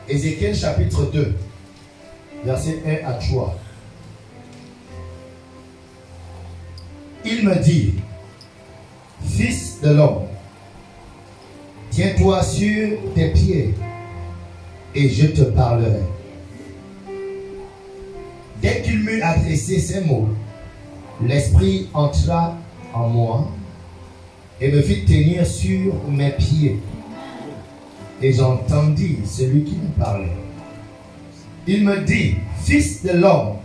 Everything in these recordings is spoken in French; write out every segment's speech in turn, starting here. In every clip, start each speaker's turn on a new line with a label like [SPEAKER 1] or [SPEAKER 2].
[SPEAKER 1] Ézéchiel chapitre 2, versets 1 à 3. Il me dit, fils de l'homme, tiens-toi sur tes pieds et je te parlerai. Dès qu'il m'eut adressé ces mots, l'Esprit entra en moi et me fit tenir sur mes pieds. Et j'entendis celui qui me parlait. Il me dit, fils de l'homme,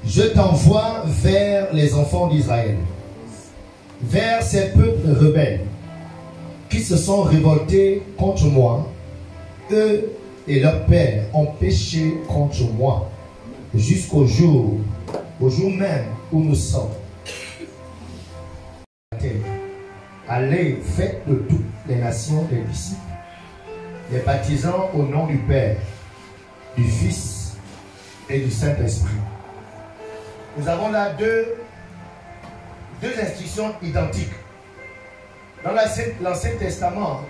[SPEAKER 1] je t'envoie vers les enfants d'Israël, vers ces peuples rebelles qui se sont révoltés contre moi. Eux et leurs pères ont péché contre moi jusqu'au jour même où nous sommes. Allez, faites de toutes les nations des disciples, les baptisant au nom du Père, du Fils et du Saint-Esprit. Nous avons là deux instructions identiques. Dans l'Ancien Testament,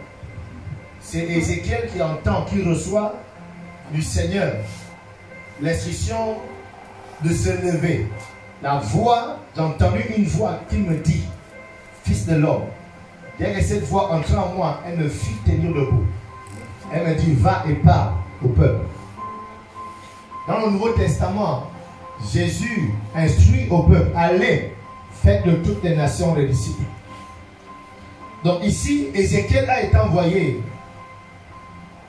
[SPEAKER 1] c'est Ézéchiel qui entend, qui reçoit du Seigneur l'instruction de se lever. La voix, j'ai entendu une voix qui me dit, fils de l'homme, dès que cette voix entra en moi, elle me fit tenir debout. Elle me dit, va et parle au peuple. Dans le Nouveau Testament, Jésus instruit au peuple, allez, faites de toutes les nations des disciples. Donc ici, Ézéchiel a été envoyé.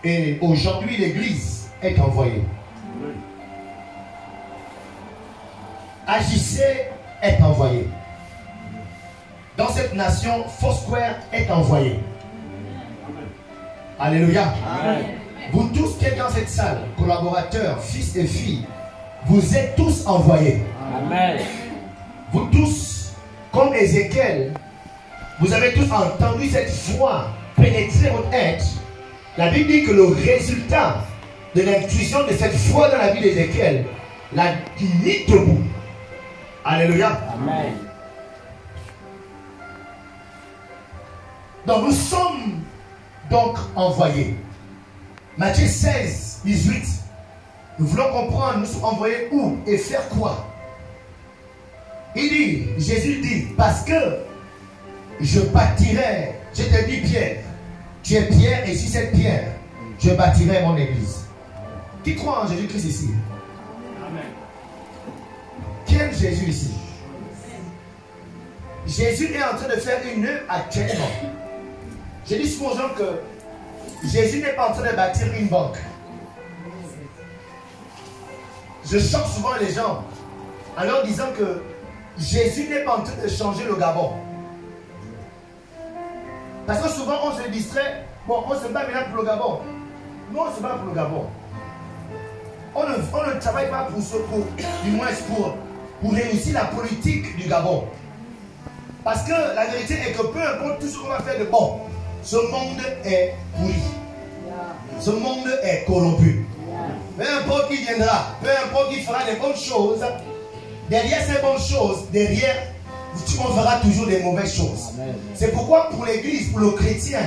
[SPEAKER 1] Et aujourd'hui, l'Église est envoyée. Agissez est envoyé. Dans cette nation, Foursquare est envoyé. Alléluia. Amen. Vous tous qui êtes dans cette salle, collaborateurs, fils et filles, vous êtes tous envoyés. Amen. Vous tous, comme Ézéchiel, vous avez tous entendu cette voix pénétrer votre être. La Bible dit que le résultat de l'intuition de cette voix dans la vie d'Ézéchiel l'a mis debout. Alléluia. Amen. Donc nous sommes donc envoyés. Matthieu 16, 18. Nous voulons comprendre, nous sommes envoyés où et faire quoi? Il dit, Jésus dit, parce que je bâtirai, je te dis Pierre, tu es Pierre et sur cette pierre, je bâtirai mon église. Qui croit en Jésus-Christ ici? Amen. Qui aime Jésus ici? Jésus est en train de faire une œuvre actuellement. Je dis souvent aux gens que Jésus n'est pas en train de bâtir une banque. Je choque souvent les gens en leur disant que Jésus n'est pas en train de changer le Gabon. Parce que souvent on se distrait. Bon, on se bat maintenant pour le Gabon. Nous on se bat pour le Gabon. On ne travaille pas du moins pour réussir la politique du Gabon. Parce que la vérité est que peu importe tout ce qu'on va faire de bon, ce monde est pourri. Ce monde est corrompu. Peu importe qui viendra, peu importe qui fera des bonnes choses, derrière ces bonnes choses, derrière, on fera toujours des mauvaises choses. C'est pourquoi pour l'église, pour le chrétien,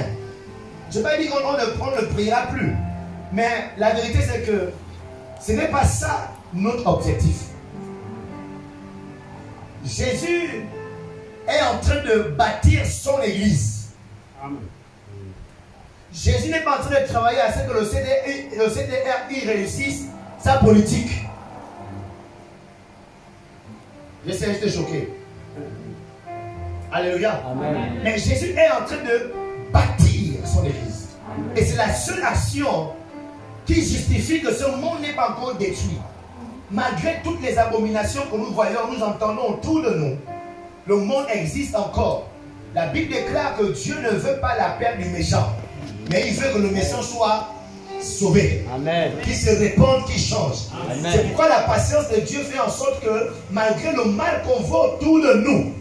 [SPEAKER 1] je ne vais pas dire qu'on ne priera plus. Mais la vérité c'est que ce n'est pas ça notre objectif. Jésus est en train de bâtir son église. Amen. Jésus n'est pas en train de travailler à ce que le CDRI réussisse sa politique. J'essaie de te choquer. Alléluia. Amen. Mais Jésus est en train de bâtir son église. Amen. Et c'est la seule action qui justifie que ce monde n'est pas encore détruit. Malgré toutes les abominations que nous voyons, nous entendons autour de nous, le monde existe encore. La Bible déclare que Dieu ne veut pas la perte du méchant, mais il veut que le méchant soit sauvé. Amen. Qu'il se répande, qu'il change. C'est pourquoi la patience de Dieu fait en sorte que malgré le mal qu'on voit autour de nous,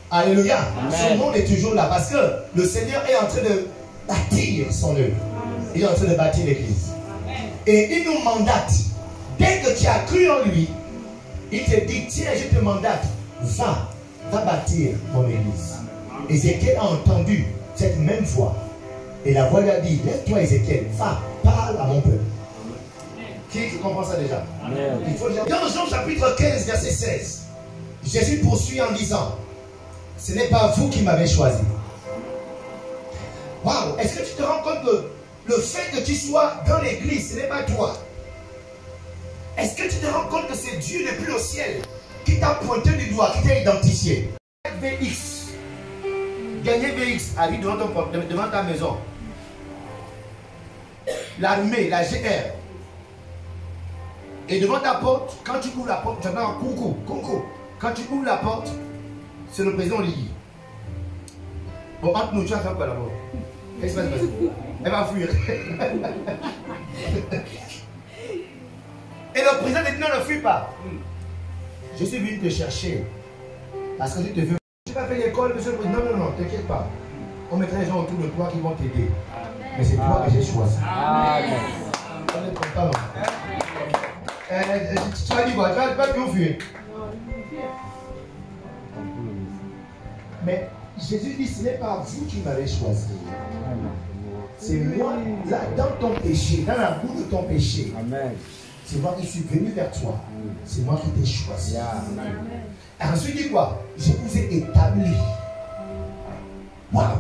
[SPEAKER 1] alléluia, ce monde est toujours là. Parce que le Seigneur est en train de bâtir son œuvre. Il est en train de bâtir l'église. Et il nous mandate. Dès que tu as cru en lui, il te dit, tiens, je te mandate, va bâtir mon église. Ézéchiel a entendu cette même voix. Et la voix lui a dit, lève-toi Ézéchiel, va, parle à mon peuple. Qui comprend ça déjà?
[SPEAKER 2] Amen.
[SPEAKER 1] Il faut... Dans Jean chapitre 15, verset 16, Jésus poursuit en disant, ce n'est pas vous qui m'avez choisi. Waouh! Est-ce que tu te rends compte que le fait que tu sois dans l'église, ce n'est pas toi? Est-ce que tu te rends compte que c'est Dieu depuis le ciel qui t'a pointé du doigt, qui t'a identifié? VX. Gagner VX arrive devant ta maison. L'armée, la GR. Et devant ta porte, quand tu ouvres la porte, tu entends un coucou, coucou. Quand tu ouvres la porte, c'est le président Lily. Bon, entre nous, tu vas faire quoi là-bas? Qu'est-ce qui va se passer? Elle va fuir. Et le président dit non, ne fuis pas. Je suis venu te chercher. Parce que je te veux. Tu n'as pas fait l'école, monsieur le président. Non, non, non, t'inquiète pas. On mettra les gens autour de toi qui vont t'aider. Mais c'est toi que j'ai choisi. Amen. On est content. Tu vas dire quoi? Tu vas toujours fuir. Mais Jésus dit, ce n'est pas vous qui m'avez choisi. C'est moi, là, dans ton péché, dans la boue de ton péché. Amen. C'est moi qui suis venu vers toi. C'est moi qui t'ai choisi. Amen. Et ensuite, il dit quoi? Je vous ai établi. Waouh!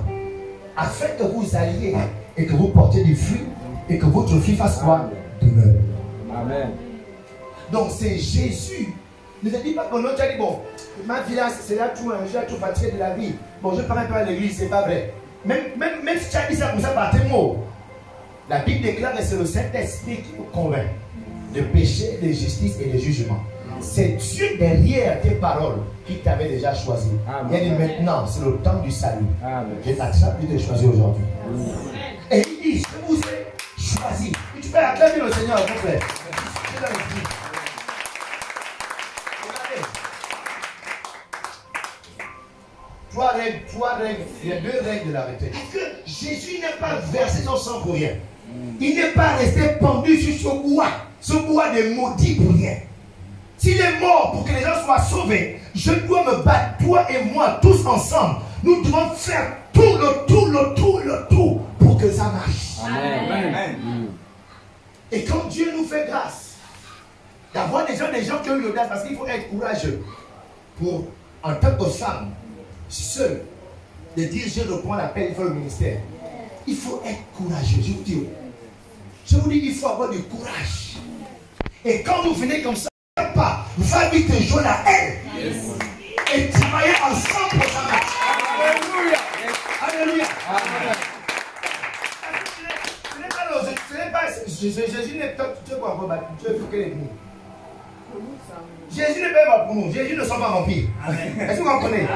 [SPEAKER 1] Afin que vous alliez et que vous portiez du fruit et que votre fruit fasse quoi? Demeure. Amen. Donc, c'est Jésus. Ne te dis pas que l'autre a dit, bon, ma vie là, c'est là tout, je suis tout fatigué de la vie. Bon, je ne parle pas à l'église, c'est pas vrai. Même si tu as dit ça comme ça par tes mots, la Bible déclare que c'est le Saint-Esprit qui nous convainc de péché, de justice et de jugement. C'est Dieu derrière tes paroles qui t'avait déjà choisi. Amen. Il dit maintenant, c'est le temps du salut. Amen. Je t'accepte de te choisir aujourd'hui. Et il dit, je vous ai choisi. Et tu peux acclamer le Seigneur, mon frère. C'est dans l'esprit. Trois règles, il y a 2 règles de la retraite. Parce que Jésus n'a pas versé son sang pour rien. Il n'est pas resté pendu sur ce bois de maudit pour rien. S'il est mort pour que les gens soient sauvés, je dois me battre, toi et moi, tous ensemble. Nous devons faire tout le tout pour que ça marche. Amen. Amen. Et quand Dieu nous fait grâce, d'avoir des gens qui ont eu l'audace, parce qu'il faut être courageux pour, en tant que femme, seul, de dire je reprends l'appel, il faut le ministère. Il faut être courageux, je vous dis, il faut avoir du courage. Et quand vous venez comme ça, va vite jouer la haine. Yes. Et travailler ensemble pour ça. Alléluia. Alléluia. Jésus n'est pas, tu veux quoi, tu veux que les nous. Jésus n'est pas pour nous. Jésus ne sont pas vampires. Est-ce que vous comprenez?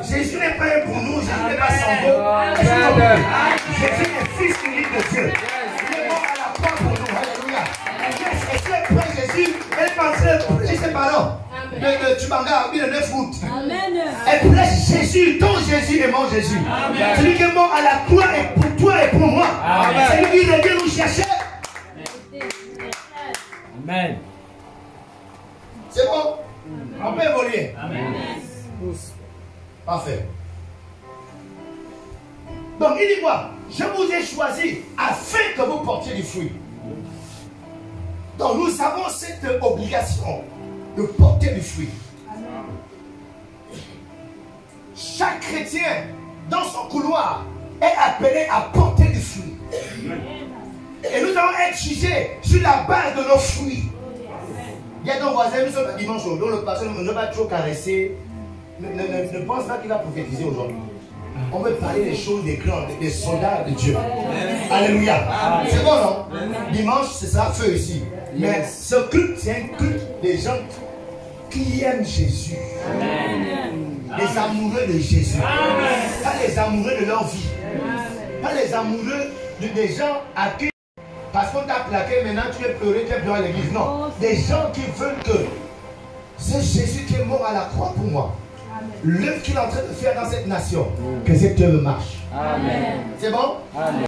[SPEAKER 1] Jésus n'est pas un pour nous. Jésus n'est pas sango. Est-ce que vous comprenez? Jésus est fils unique de Dieu. Il est mort à la croix pour nous. Alléluia. Est-ce que après Jésus, elle est en train de prêcher ses parents de Tubanga, le 9 août. Elle prêche Jésus, ton Jésus et mon Jésus. Celui qui est mort à la croix est pour toi et pour moi. C'est lui qui revient nous chercher. Amen. C'est bon? On peut évoluer. Amen. Parfait. Donc il dit quoi? Je vous ai choisi afin que vous portiez du fruit. Donc nous avons cette obligation de porter du fruit. Chaque chrétien dans son couloir est appelé à porter du fruit. Et nous allons être jugés sur la base de nos fruits. Il y a nos voisins, nous sommes à dimanche, donc le pasteur ne veut pas trop caresser. Ne pense pas qu'il va prophétiser aujourd'hui. On veut parler des choses des grands, des soldats de Dieu. Alléluia. C'est bon, non? Dimanche, c'est ça, feu ici. Mais ce culte, c'est un culte des gens qui aiment Jésus. Les amoureux de Jésus. Pas les amoureux de leur vie. Pas les amoureux des gens à qui, parce qu'on t'a plaqué, maintenant tu es pleuré, tu es pleuré à l'église. Non. Des gens qui veulent que c'est Jésus qui est mort à la croix pour moi. L'œuvre qu'il est en train de faire dans cette nation, que cette œuvre marche. Amen. C'est bon? Amen.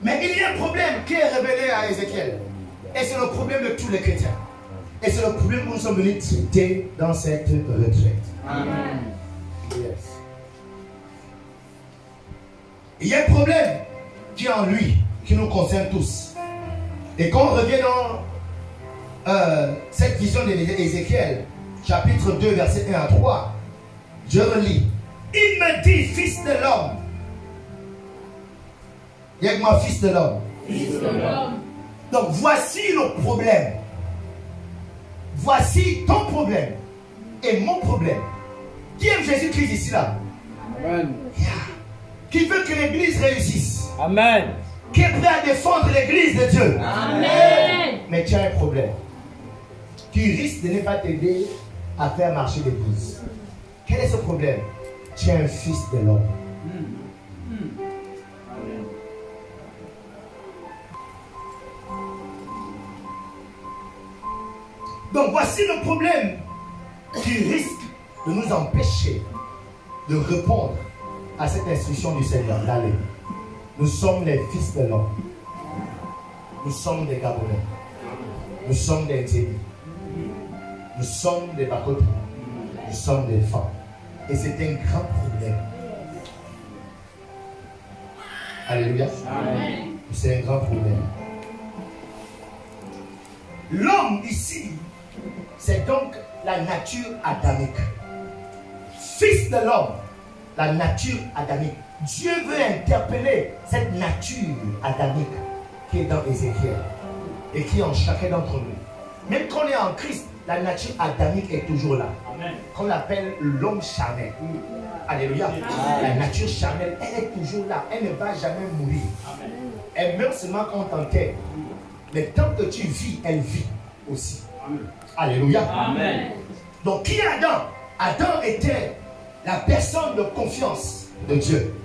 [SPEAKER 1] Mais il y a un problème qui est révélé à Ézéchiel. Et c'est le problème de tous les chrétiens. Et c'est le problème que nous sommes venus traiter dans cette retraite. Amen. Yes. Il y a un problème qui est en lui. qui nous concerne tous. Et quand on revient dans cette vision d'Ézéchiel, chapitre 2, verset 1 à 3, je relis. Il me dit, fils de l'homme. Il y a que moi, fils de l'homme. Donc voici le problème. Voici ton problème et mon problème. Qui aime Jésus-Christ ici là?
[SPEAKER 2] Amen.
[SPEAKER 1] Qui veut que l'église réussisse?
[SPEAKER 2] Amen.
[SPEAKER 1] Qui est prêt à défendre l'église de Dieu?
[SPEAKER 3] Amen.
[SPEAKER 1] Mais tu as un problème qui risque de ne pas t'aider à faire marcher l'église. Quel est ce problème? Tu es un fils de l'homme. Donc voici le problème qui risque de nous empêcher de répondre à cette instruction du Seigneur d'aller. Nous sommes les fils de l'homme. Nous sommes des Gabonais. Nous sommes des Tébis. Nous sommes des Bakotis. Nous sommes des femmes. Et c'est un grand problème. Alléluia.
[SPEAKER 2] Amen.
[SPEAKER 1] C'est un grand problème. L'homme ici, c'est donc la nature adamique. Fils de l'homme, la nature adamique. Dieu veut interpeller cette nature adamique qui est dans Ézéchiel et qui est en chacun d'entre nous. Même quand on est en Christ, la nature adamique est toujours là.
[SPEAKER 2] Amen.
[SPEAKER 1] Qu'on appelle l'homme charnel. Alléluia. La nature charnelle, elle est toujours là. Elle ne va jamais mourir.
[SPEAKER 2] Amen.
[SPEAKER 1] Elle meurt seulement quand on t'enterre. Mais tant que tu vis, elle vit aussi.
[SPEAKER 2] Amen.
[SPEAKER 1] Alléluia.
[SPEAKER 2] Amen.
[SPEAKER 1] Donc qui est Adam? Adam était la personne de confiance de Dieu.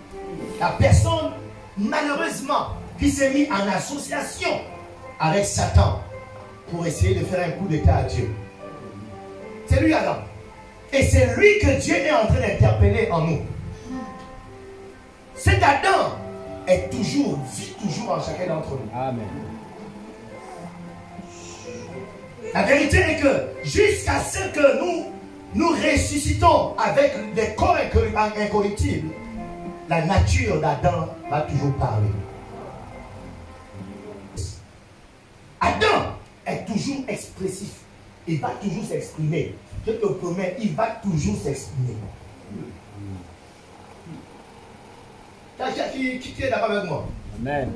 [SPEAKER 1] La personne, malheureusement, qui s'est mise en association avec Satan pour essayer de faire un coup d'état à Dieu. C'est lui Adam. Et c'est lui que Dieu est en train d'interpeller en nous. Cet Adam est toujours, vit toujours en chacun d'entre nous.
[SPEAKER 2] Amen.
[SPEAKER 1] La vérité est que jusqu'à ce que nous ressuscitons avec des corps incorruptibles, la nature d'Adam va toujours parler. Adam est toujours expressif. Il va toujours s'exprimer. Je te promets, il va toujours s'exprimer. Qui est d'accord avec moi?
[SPEAKER 2] Amen.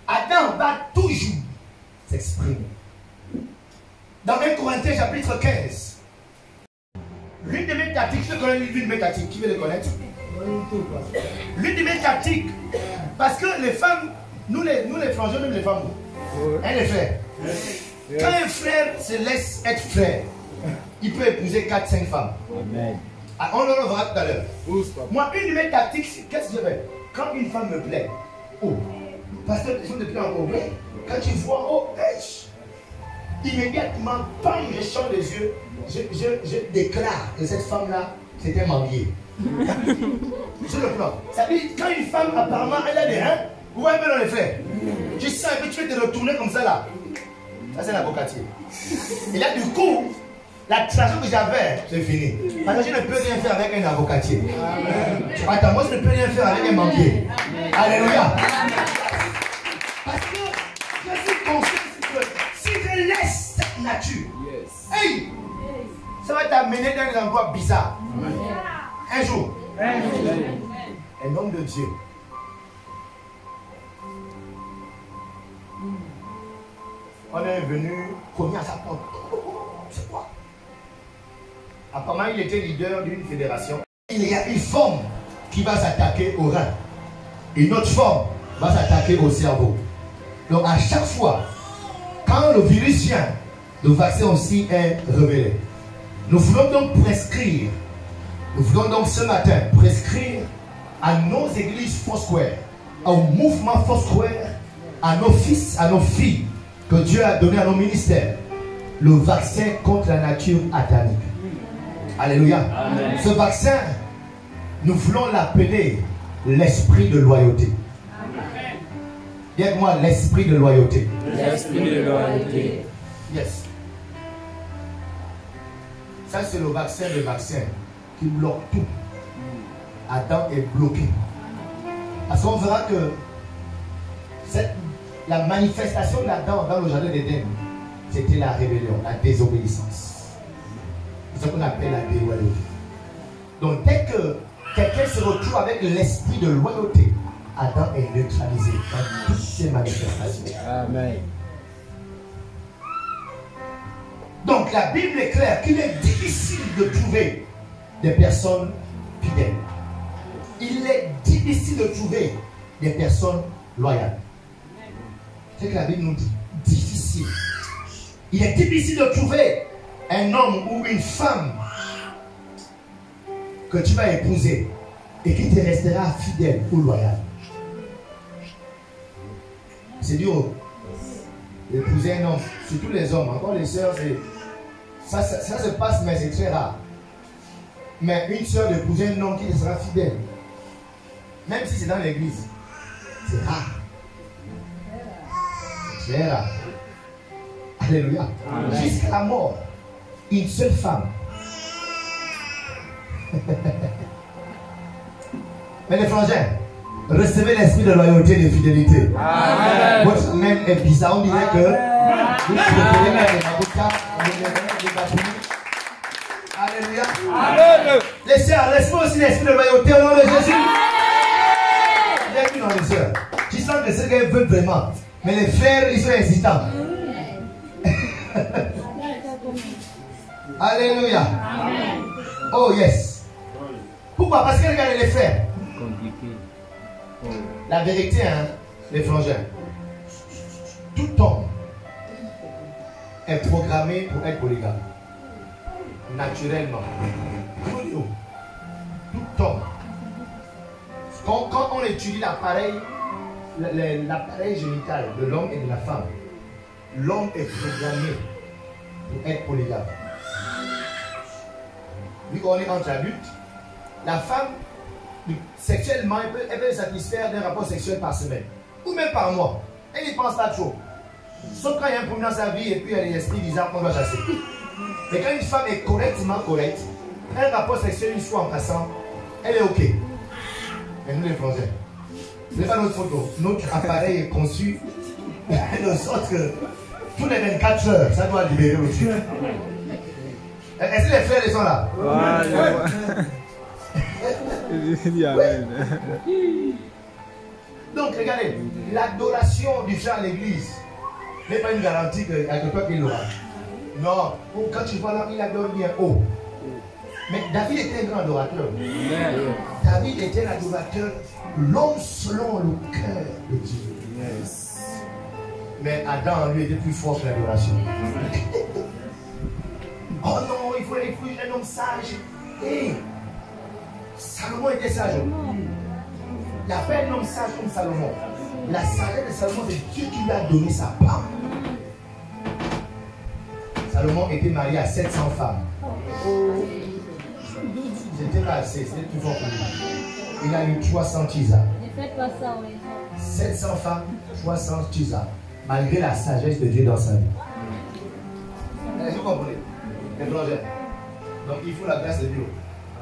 [SPEAKER 1] Adam va toujours s'exprimer. Dans 1 Corinthiens chapitre 15, l'une de mes tactiques, je connais l'une de mes tactiques, qui veut les connaître? L'une de mes tactiques, parce que les femmes, nous les frangins, même les femmes, hein, les frères. Quand un frère se laisse être frère, il peut épouser 4-5 femmes.
[SPEAKER 2] Amen.
[SPEAKER 1] Ah, on le verra tout à l'heure. Moi, une de mes tactiques, qu'est-ce que je fais? Quand une femme me plaît, oh, parce que les gens depuis encore, ouais, quand tu vois, oh, immédiatement, bam, je change les yeux, je déclare que cette femme-là, c'était un manguier. Sur le plan. Ça veut dire, quand une femme, apparemment, elle a des reins, vous voyez bien dans les frères. Tu sens un peu, tu veux te retourner comme ça là. Ça, c'est l'avocatier. Et là, du coup, la transaction que j'avais, c'est fini. Parce que je ne peux rien faire avec un avocatier. Attends, moi, je ne peux rien faire avec un manguier. Alléluia. Parce que je suis conscient que si je laisse cette nature, hey, ça va t'amener dans un endroit bizarre. Un jour, un homme de Dieu. On est venu cogner à sa porte. C'est quoi? Apparemment, il était leader d'une fédération. Il y a une forme qui va s'attaquer au rein. Une autre forme va s'attaquer au cerveau. Donc, à chaque fois, quand le virus vient, le vaccin aussi est révélé. Nous voulons donc prescrire, nous voulons donc ce matin prescrire à nos églises Foursquare, au mouvement Foursquare, à nos fils, à nos filles, que Dieu a donné à nos ministères, le vaccin contre la nature adamique. Alléluia. Amen. Ce vaccin, nous voulons l'appeler l'esprit de loyauté. Dis avec moi, l'esprit de loyauté.
[SPEAKER 2] L'esprit de loyauté.
[SPEAKER 1] Yes. Ça, c'est le vaccin qui bloque tout. Adam est bloqué. Parce qu'on verra que La manifestation là-dedans, dans le jardin d'Éden, c'était la rébellion, la désobéissance. C'est ce qu'on appelle la déloyauté. Donc dès que quelqu'un se retrouve avec l'esprit de loyauté, Adam est neutralisé dans toutes ses manifestations.
[SPEAKER 2] Amen.
[SPEAKER 1] Donc la Bible est claire qu'il est difficile de trouver des personnes fidèles. Il est difficile de trouver des personnes loyales. C'est ce que la Bible nous dit. Difficile. Il est difficile de trouver un homme ou une femme que tu vas épouser et qui te restera fidèle ou loyal. C'est dur d'épouser un homme, surtout les hommes. Encore les sœurs, ça se passe, mais c'est très rare. Mais une sœur d'épouser un homme qui te sera fidèle, même si c'est dans l'église, c'est rare. C'est très rare. Alléluia. Jusqu'à la mort, une seule femme. Mais les frangins, recevez l'esprit de loyauté et de fidélité. Amen. Votre même est bizarre. On dirait que vous préférez mettre les avocats, les bâtiments. Alléluia. Amen. Les sœurs, laisse-moi aussi l'esprit de loyauté au nom de Jésus. Bienvenue dans les sœurs. Tu sens que c'est qu'elles veulent vraiment. Mais les frères, ils sont hésitants. Alléluia. Amen. Oh yes. Pourquoi? Parce que regardez les frères. La vérité, hein, les frangins. Tout homme est programmé pour être polygame. Naturellement. Tout homme. Quand on étudie l'appareil génital de l'homme et de la femme, l'homme est programmé pour être polygame. Vu qu'on est entre adultes, la femme, sexuellement, elle peut satisfaire d'un rapport sexuel par semaine. Ou même par mois. Elle n'y pense pas trop. Sauf quand il y a un problème dans sa vie et puis il y a des esprits bizarres qu'on doit chasser. Mais quand une femme est correctement correcte, un rapport sexuel une fois en passant, elle est ok. Mais nous les Français, ce n'est pas notre photo. Notre appareil est conçu de sorte que tous les 24 heures, ça doit libérer aussi. Est-ce que les frères ils sont là? Donc regardez, l'adoration du frère à l'église n'est pas une garantie qu'à toi qu'il l'aura. Non, quand tu vois là, il adore bien haut. Mais David était un grand adorateur. David était un adorateur, l'homme selon le cœur de Dieu. Mais Adam, lui, était plus fort que l'adoration. Oh non, il faut un homme sage. Et Salomon était sage. Il n'y a pas un homme sage comme Salomon. La sagesse de Salomon, c'est Dieu qui lui a donné sa part. Salomon était marié à 700 femmes. C'était pas assez, c'était plus fort pour lui. Il a eu 300 tisas. Ne faites pas ça, oui. 700 femmes, 300 tisas. Malgré la sagesse de Dieu dans sa vie. Est-ce que vous comprenez? Les frangins. Donc il faut la grâce de Dieu.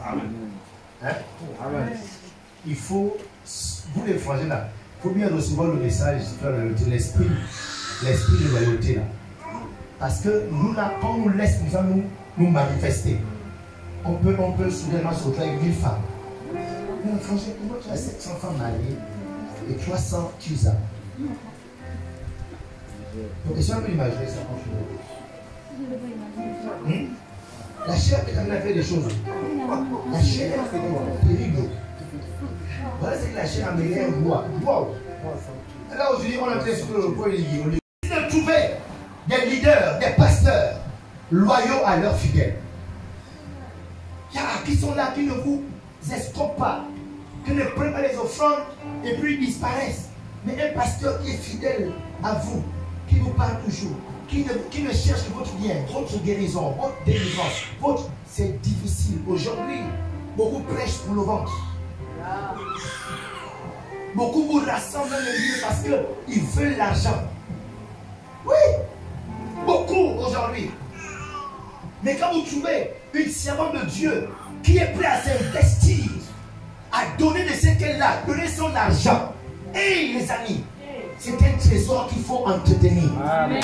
[SPEAKER 1] Amen. Hein? Amen. Il faut, vous les frangins là, il faut bien recevoir le message de l'esprit de loyauté là. Parce que nous là, quand on nous laisse nous manifester, on peut soudainement se retrouver avec 1000 femmes. Mais les frangins, comment tu as 700 femmes mariées et 300 tisas? Donc, est-ce qu'on peut imaginer ça? La chair est quand même fait des choses. La chair est terrible. Voilà ce que la chair américaine voit. Wow. Là aujourd'hui, on a très sur le point de de trouver des leaders, des pasteurs loyaux à leurs fidèles. Qui sont là, qui ne vous escroquent pas, qui ne prennent pas les offrandes et puis ils disparaissent. Mais un pasteur qui est fidèle à vous, qui vous parle toujours, qui ne cherche que votre bien, votre guérison, votre délivrance, c'est difficile. Aujourd'hui, beaucoup prêchent pour le ventre. Beaucoup vous rassemblent dans le lieu parce qu'ils veulent l'argent. Oui, beaucoup aujourd'hui. Mais quand vous trouvez une servante de Dieu qui est prête à s'investir, à donner de ce qu'elle a, donner son argent, et les amis, C'est un trésor qu'il faut entretenir.
[SPEAKER 2] Amen.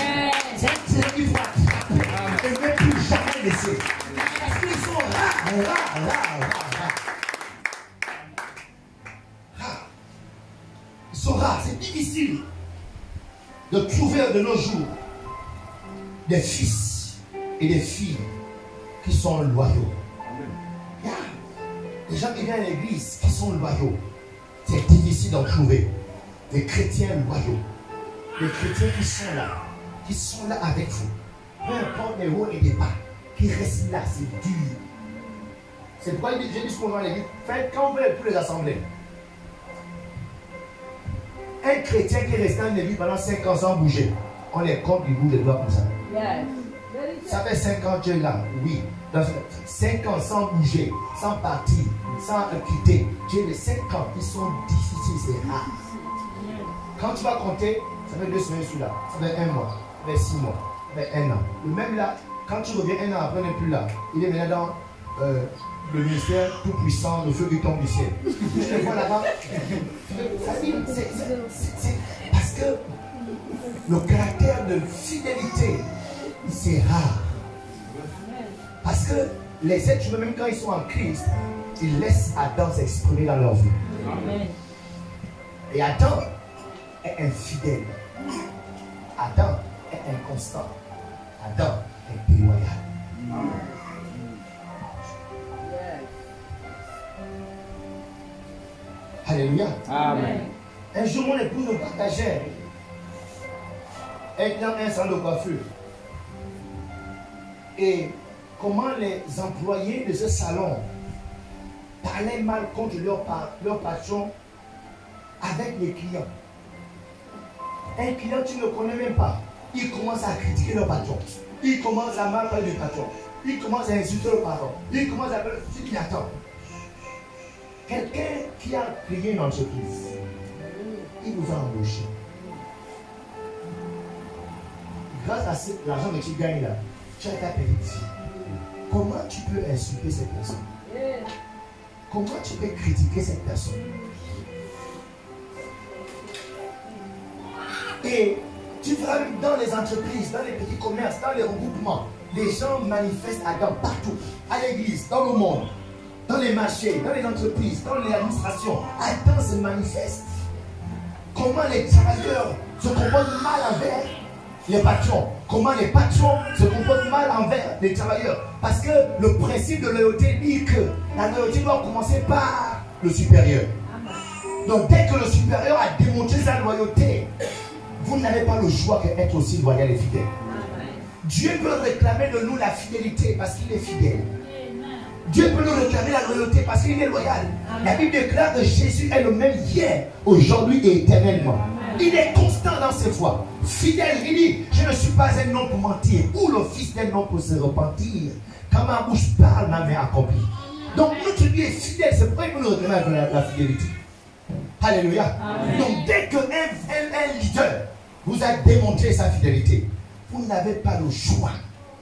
[SPEAKER 1] C'est un trésor qu'il faut attraper et ne plus jamais laisser. Parce qu'ils sont rares. Ils sont rares. C'est difficile de trouver de nos jours des fils et des filles qui sont loyaux. Il y a des gens qui viennent à l'église qui sont loyaux. C'est difficile d'en trouver. Des chrétiens loyaux. Des chrétiens qui sont là avec vous. Peu importe les hauts et les bas, qui restent là, c'est dur. C'est pourquoi j'ai dit souvent à l'église, faites quand vous voulez pour les assemblées. Un chrétien qui est resté en église pendant 5 ans sans bouger, on les compte, il bouge les doigts comme ça.
[SPEAKER 3] Yes.
[SPEAKER 1] Ça fait 5 ans que tu es là, oui. 5 ans sans bouger, sans partir, sans quitter. Tu es les 5 ans qui sont difficiles, c'est rare. Quand tu vas compter, ça fait 2 semaines celui-là, ça fait 1 mois, ça fait 6 mois, ça fait 1 an. Le même là, quand tu reviens 1 an après, il n'est plus là. Il est maintenant dans le ministère tout puissant, le feu qui tombe du ciel. Je le vois là-bas. C'est parce que le caractère de fidélité, c'est rare. Parce que les êtres humains, même quand ils sont en Christ, ils laissent Adam s'exprimer dans leur vie.
[SPEAKER 3] Amen.
[SPEAKER 1] Et Adam est infidèle. Adam est inconstant. Adam est déloyal. Alléluia.
[SPEAKER 2] Amen.
[SPEAKER 1] Un jour, mon épouse nous partageait un salon de coiffure. Et comment les employés de ce salon parlaient mal contre leur patron avec les clients. Un client, tu ne le connais même pas. Il commence à critiquer leur patron. Il commence à mal parler du patron. Il commence à insulter le patron. Il commence à faire ce qu'il attend. Quelqu'un qui a créé une entreprise, il vous a embauché. Grâce à l'argent que tu gagnes là, tu as ta petite vie. Comment tu peux insulter cette personne? Comment tu peux critiquer cette personne? Et tu vois dans les entreprises, dans les petits commerces, dans les regroupements, les gens manifestent Adam partout, à l'église, dans le monde, dans les marchés, dans les entreprises, dans les administrations. Adam se manifeste. Comment les travailleurs se comportent mal envers les patrons. Comment les patrons se comportent mal envers les travailleurs. Parce que le principe de loyauté dit que la loyauté doit commencer par le supérieur. Donc dès que le supérieur a démontré sa loyauté, vous n'avez pas le choix d'être aussi loyal et fidèle. Dieu peut réclamer de nous la fidélité parce qu'il est fidèle. Dieu peut nous réclamer la loyauté parce qu'il est loyal. La Bible déclare que Jésus est le même hier, aujourd'hui et éternellement. Il est constant dans ses voies. Fidèle, il dit, je ne suis pas un homme pour mentir, ou le fils d'un homme pour se repentir. Quand ma bouche parle, ma main accomplit. Donc notre Dieu est fidèle, c'est pourquoi il peut nous réclamer la fidélité. Alléluia. Amen. Donc dès qu'un leader vous a démontré sa fidélité, vous n'avez pas le choix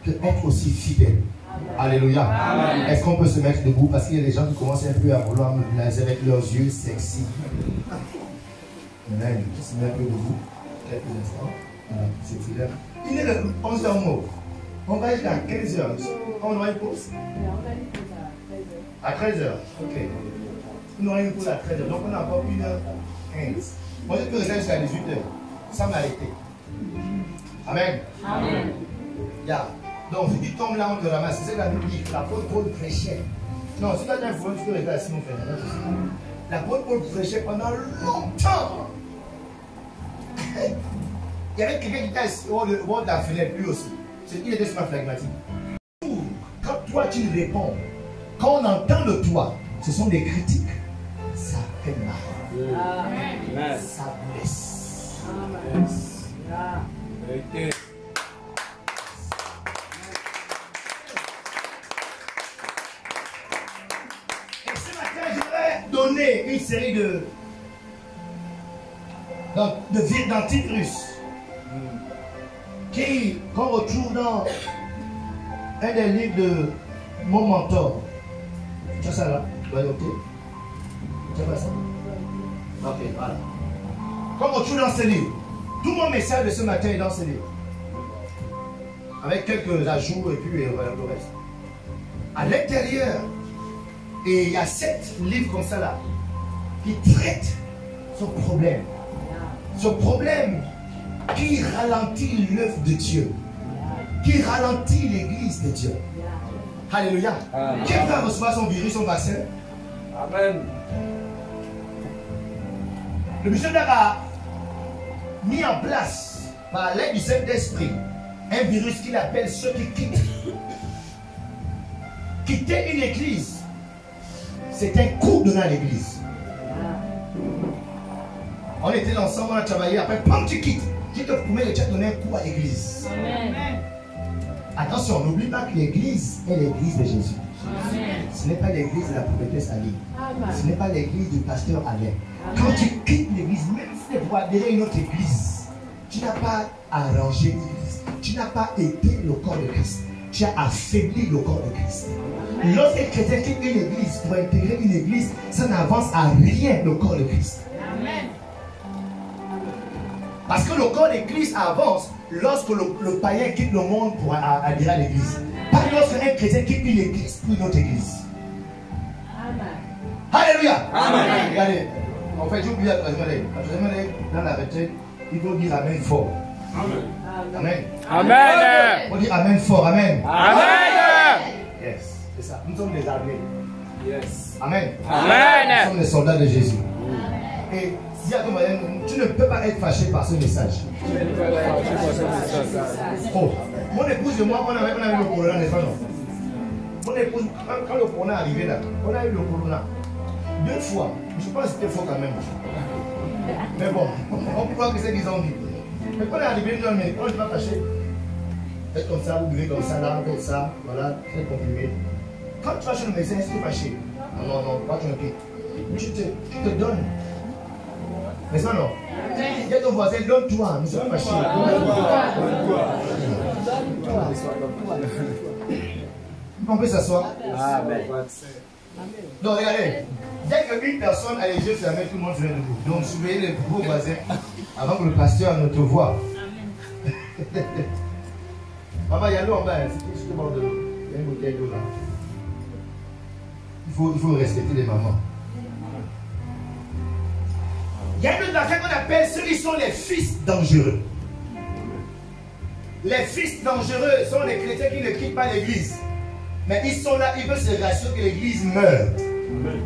[SPEAKER 1] d'être aussi fidèle. Alléluia. Est-ce qu'on peut se mettre debout parce qu'il y a des gens qui commencent un peu à vouloir me blaser avec leurs yeux sexy. Amen. Je se mets un peu debout. Quelques instants. Voilà, c'est fidèle. Il est le 11h mot. On va jusqu'à 15h. On aura une pause. À 13h. Ok. On aura une pause à 13h. Donc on a encore 1h15. Moi je peux rester jusqu'à 18h. Sans m'arrêter. Amen. Amen. Yeah. Donc, si tu tombes là, on te ramasse. C'est ce que la Bible dit. L'apôtre Paul prêchait. Non, si tu as un problème, tu peux rester à Simon Fernand. L'apôtre Paul prêchait pendant longtemps. Il y avait quelqu'un qui était au bord de la fenêtre, lui aussi. Il était super phlegmatique. Quand toi, tu réponds, quand on entend de toi, ce sont des critiques. Ça fait mal. Amen. Ça blesse. Amen. Amen. Donner une série d'antivirus qu'on retrouve dans un des livres de mon mentor. Tu as ça là? Loyauté. Tu as pas ça? Ok, voilà. Qu'on retrouve dans ce livre. Tout mon message de ce matin est dans ce livre. Avec quelques ajouts et puis voilà le reste. À l'intérieur, et il y a 7 livres comme ça là, qui traitent ce problème. Ce problème qui ralentit l'œuvre de Dieu. Qui ralentit l'église de Dieu. Alléluia. Qui va recevoir son virus, son vaccin?
[SPEAKER 2] Amen.
[SPEAKER 1] Le missionnaire a mis en place, par l'aide du Saint-Esprit, un virus qu'il appelle ceux qui quittent. Quitter une église, c'est un coup dans l'église. On était ensemble, on a travaillé, après, quand tu quittes, je te promets que tu as donné un coup à l'église. Attention, n'oublie pas que l'église est l'église de Jésus. Amen. Ce n'est pas l'église de la prophétesse Ali. Ce n'est pas l'église du pasteur Alain. Quand tu quittes l'église, même si c'est pour adhérer à une autre église, tu n'as pas arrangé l'église. Tu n'as pas aidé le corps de Christ. Tu as affaibli le corps de Christ. Lorsqu'un chrétien quitte une église pour intégrer une église, ça n'avance à rien le corps de Christ. Amen. Parce que le corps de Christ avance lorsque le païen quitte le monde pour adhérer à l'église. Pas lorsqu'un chrétien quitte une église pour une autre église. Amen. Alléluia. Amen. Regardez, en fait, j'ai oublié la troisième année. La troisième année, dans la retraite, il faut dire Amen fort. Amen. Amen.
[SPEAKER 2] Amen.
[SPEAKER 1] On dit Amen fort. Amen.
[SPEAKER 2] Amen.
[SPEAKER 1] Yes, c'est ça. Nous sommes des armées.
[SPEAKER 2] Yes.
[SPEAKER 1] Amen.
[SPEAKER 2] Amen.
[SPEAKER 1] Nous sommes des soldats de Jésus. Et si tu ne peux pas être fâché par ce message. Oh, mon épouse et moi, on avait le corona, n'est-ce pas non? Mon épouse, quand le corona est arrivé là, on a eu le corona 2 fois. Je pense que c'était faux quand même. Mais bon, on peut voir que c'est qu'ils ont dit. Mais quand on est arrivé, on ne peut pas fâcher. Faites comme ça, vous buvez comme ça, là, comme ça, voilà, c'est comprimé. Quand tu vas chez le médecin, est-ce que tu es fâché? Non, non, pas tu ne quittes. Tu te donnes. Mais ça non. Il y a ton voisin, donne-toi, nous sommes fâchés. On peut s'asseoir. Donc regardez, dès qu'une personne a les yeux fermés, tout le monde se met debout. Donc surveillez les beaux voisins avant que le pasteur ne te voie. Maman, il y a l'eau en bas, c'est juste le bord de l'eau. Il y a une bouteille d'eau là. Il faut respecter les mamans. Il y a une affaire qu'on appelle ceux qui sont les fils dangereux. Les fils dangereux sont les chrétiens qui ne quittent pas l'église. Mais ils sont là, ils veulent se rassurer que l'église meurt. Amen.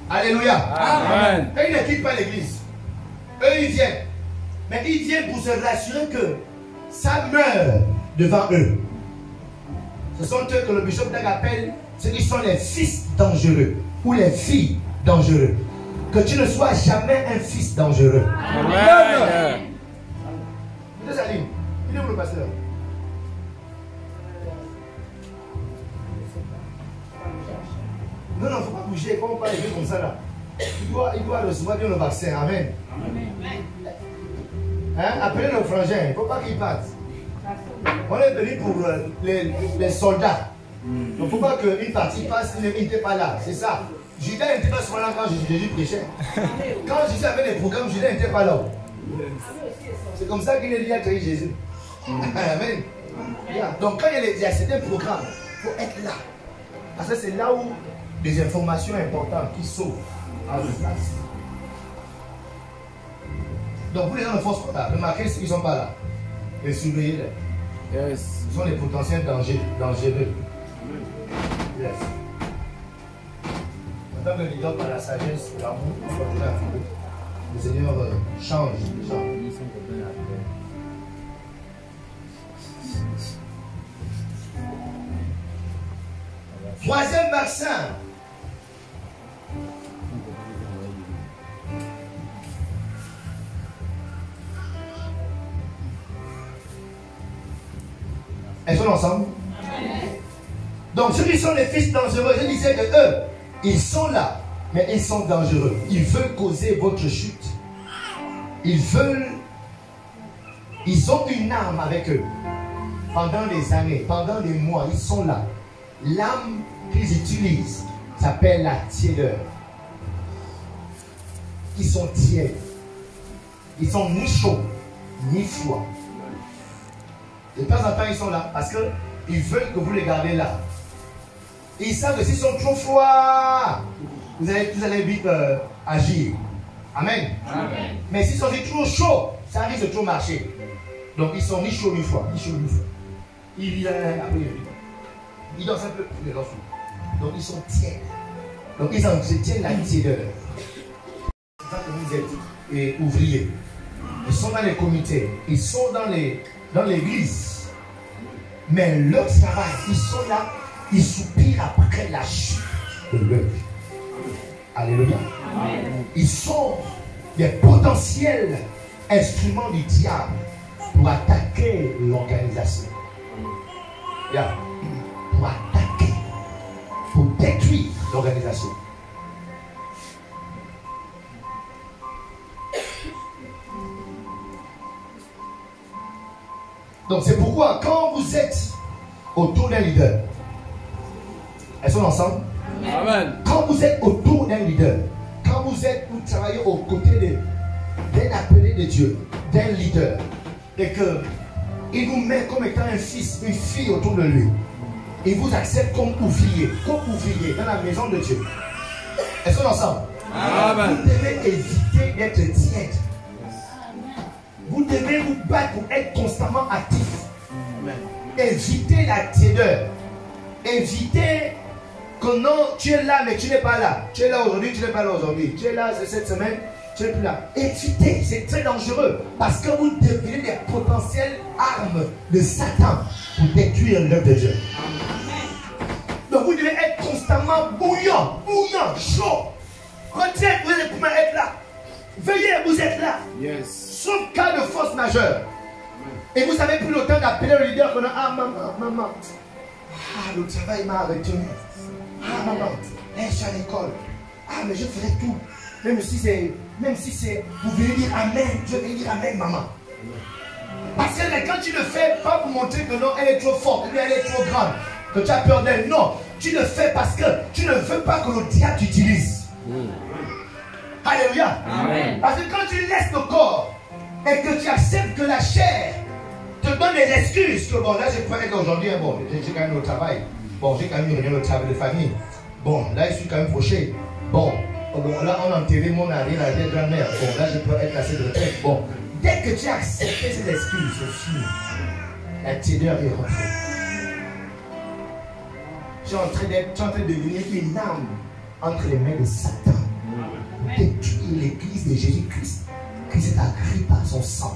[SPEAKER 1] Alléluia.
[SPEAKER 2] Amen.
[SPEAKER 1] Et ils ne quittent pas l'église. Eux, ils viennent. Mais ils viennent pour se rassurer que ça meurt devant eux. Ce sont eux que le bishop Dag appelle ceux qui sont les fils dangereux ou les filles dangereuses. Que tu ne sois jamais un fils dangereux.
[SPEAKER 2] Amen.
[SPEAKER 1] Il est où le pasteur? Non, non, il ne faut pas bouger. Comment on peut arriver comme ça là? Il doit recevoir bien le vaccin. Amen. Hein? Appelez le frangin. Il ne faut pas qu'il parte. On est venu pour les soldats. Il ne faut pas qu'une partie passe, il n'était pas là. C'est ça. Judas n'était pas souvent là quand Jésus prêchait. Quand Jésus avait des programmes, Judas n'était pas là. C'est comme ça qu'il est accueilli Jésus. Amen. Donc quand il y a certains programmes, il faut être là. Parce que c'est là où des informations importantes qui sauvent à la place. Donc vous les gens ne forcent pas là. Remarquez ceux qui ne sont pas là. Et surveillez-les.
[SPEAKER 2] Yes.
[SPEAKER 1] Ce sont les potentiels dangereux. Yes. Maintenant que les gens par la sagesse, l'amour, on va donner un peu. Le Seigneur change les gens. Troisième vaccin. Elles sont ensemble. Donc ceux qui sont les fils dangereux, je disais que eux, ils sont là, mais ils sont dangereux. Ils veulent causer votre chute. Ils ont une arme avec eux. Pendant des années, pendant des mois, ils sont là. L'arme qu'ils utilisent s'appelle la tiédeur. Ils sont tièdes. Ils sont ni chauds, ni froids. De temps en temps, ils sont là parce qu'ils veulent que vous les gardez là. Et ils savent que s'ils sont trop froids, vous allez vite agir. Amen.
[SPEAKER 2] Amen.
[SPEAKER 1] Mais s'ils sont trop chauds, ça risque de trop marcher. Donc ils sont ni chauds ni froids. Ni chauds ni froids. Ils dansent un peu. Donc ils sont tièdes. Donc ils entretiennent la tiédeur. C'est ça que vous êtes ouvriers. Ils sont dans les comités. Ils sont dans l'église. Mais leur travail, ils sont là. Ils soupirent après la chute de l'œuvre. Alléluia. Amen. Ils sont des potentiels instruments du diable pour attaquer l'organisation. Yeah. Pour attaquer, pour détruire l'organisation. Donc c'est pourquoi quand vous êtes autour d'un leader, elles sont ensemble?
[SPEAKER 2] Amen.
[SPEAKER 1] Quand vous êtes autour d'un leader, quand vous travaillez aux côtés d'un appelé de Dieu, d'un leader, et qu'il vous met comme étant un fils, une fille autour de lui, il vous accepte comme ouvrier dans la maison de Dieu. Est-ce qu'on est ensemble?
[SPEAKER 2] Amen.
[SPEAKER 1] Vous devez éviter d'être tiède. Vous devez vous battre pour être constamment actif. Amen. Évitez la tiédeur. Évitez que non, tu es là, mais tu n'es pas là. Tu es là aujourd'hui, tu n'es pas là aujourd'hui. Tu es là cette semaine, tu n'es plus là. Évitez, c'est très dangereux. Parce que vous devenez des potentielles armes de Satan pour détruire l'œuvre de Dieu. Donc vous devez être constamment bouillant, chaud. Retraite, vous êtes pour être là. Veillez, vous êtes là.
[SPEAKER 2] Yes.
[SPEAKER 1] Sauf cas de force majeure. Et vous n'avez plus le temps d'appeler le leader qu'on a. Ah, maman. Ah, le travail m'a retenu. Ah, maman, je suis à l'école. Ah, mais je ferai tout. Même si c'est. Vous venez dire Amen. Je vais dire Amen, maman. Parce que quand tu le fais, pas pour montrer que non, elle est trop forte, elle est trop grande, que tu as peur d'elle. Non, tu le fais parce que tu ne veux pas que le diable t'utilise. Alléluia. Amen. Parce que quand tu laisses le corps et que tu acceptes que la chair te donne des excuses, que bon, là, je peux être aujourd'hui, bon, j'ai quand même le travail. Bon, j'ai quand même eu le travail de famille. Bon, là, je suis quand même fauché. Bon, là, on a enterré mon arrière-grand-mère. Bon, là, je peux être placé de retraite. Bon, dès que tu as accepté ces excuses, c'est fini. La tiédeur est rentrée. Tu es en train de devenir une arme entre les mains de Satan. Pour détruire l'église de Jésus-Christ. Christ est agri par son sang.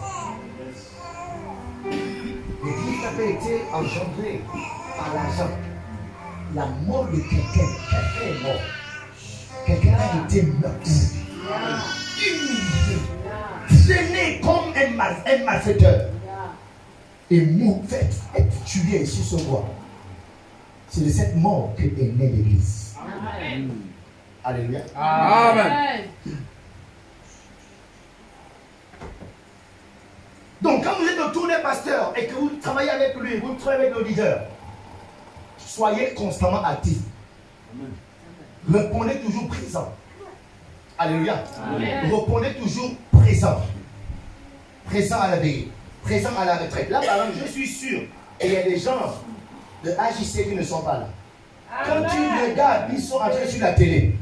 [SPEAKER 1] L'église n'a pas été engendrée par l'argent. La mort de quelqu'un est mort. Quelqu'un a été meurtri, humilié, traîné comme un malfaiteur et être tué sur ce bois. C'est de cette mort que est née l'église. Alléluia.
[SPEAKER 2] Amen.
[SPEAKER 1] Donc quand vous êtes autour d'un pasteur et que vous travaillez avec lui, vous travaillez avec le leader, soyez constamment actifs. Répondez toujours présent. Alléluia. Amen. Répondez toujours présent. Présent à la veille. Présent à la retraite. Là, par exemple, je suis sûr qu'il y a des gens de AJC qui ne sont pas là. Quand tu regardes, ils sont entrés sur la télé.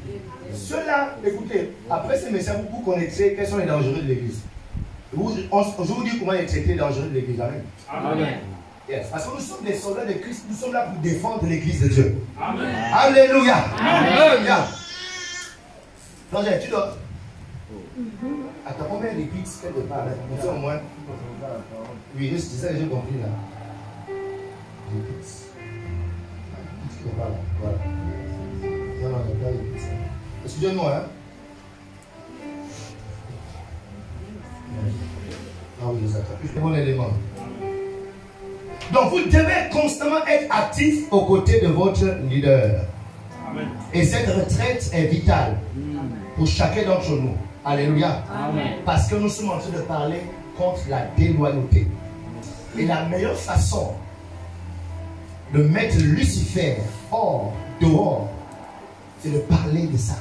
[SPEAKER 1] Ceux-là, écoutez, après ces messages, vous connaissez quels sont les dangers de l'église. Je vous dis comment les traiter les dangers de l'église. Amen.
[SPEAKER 2] Amen.
[SPEAKER 1] Yes. Parce que nous sommes des soldats de Christ, nous sommes là pour défendre l'église de Dieu.
[SPEAKER 2] Amen.
[SPEAKER 1] Alléluia.
[SPEAKER 2] Amen.
[SPEAKER 1] Roger, tu dois. Attends, on met les pics quelque part là. On fait au moins. Oui, c'est ça que j'ai compris là. Les pics. Quelque part là. Voilà. Non, non, il n'y a pas les pics. Excusez-moi, hein. Ah oui, les attrape. C'est bon élément. Donc vous devez constamment être actif aux côtés de votre leader. Amen. Et cette retraite est vitale pour chacun d'entre nous. Alléluia. Amen. Parce que nous sommes en train de parler contre la déloyauté. Et la meilleure façon de mettre Lucifer dehors, c'est de parler de ça.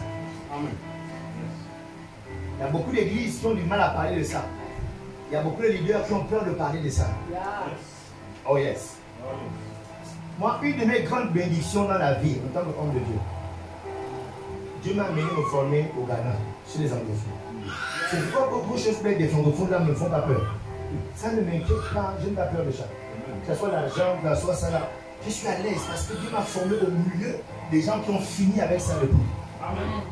[SPEAKER 1] Amen. Il y a beaucoup d'églises qui ont du mal à parler de ça. Il y a beaucoup de leaders qui ont peur de parler de ça. Oh yes. Moi, une de mes grandes bénédictions dans la vie, en tant qu'homme de Dieu, Dieu m'a amené me former au Ghana, chez les anglophones. C'est pourquoi beaucoup de choses bêtes des francophones là ne me font pas peur. Ça ne m'inquiète pas, je n'ai pas peur de ça. Que ce soit l'argent, que ce soit ça là. Je suis à l'aise parce que Dieu m'a formé au milieu des gens qui ont fini avec ça depuis. Amen.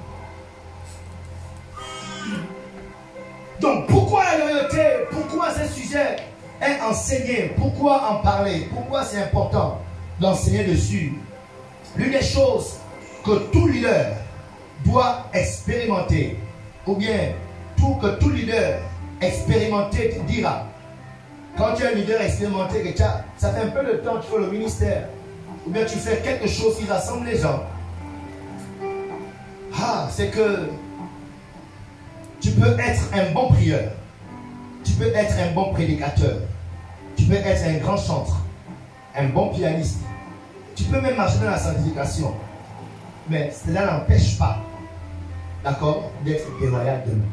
[SPEAKER 1] Donc pourquoi la loyauté? Pourquoi ce sujet est enseigné? Pourquoi en parler? Pourquoi c'est important d'enseigner dessus? L'une des choses que tout leader doit expérimenter, ou bien que tout leader expérimenté te dira, quand tu es un leader expérimenté, que ça fait un peu de temps que tu fais le ministère, ou bien tu fais quelque chose qui rassemble les gens, c'est que tu peux être un bon prieur, tu peux être un bon prédicateur, tu peux être un grand chanteur, un bon pianiste, tu peux même marcher dans la sanctification, mais cela n'empêche pas, d'accord, d'être déloyal de nous.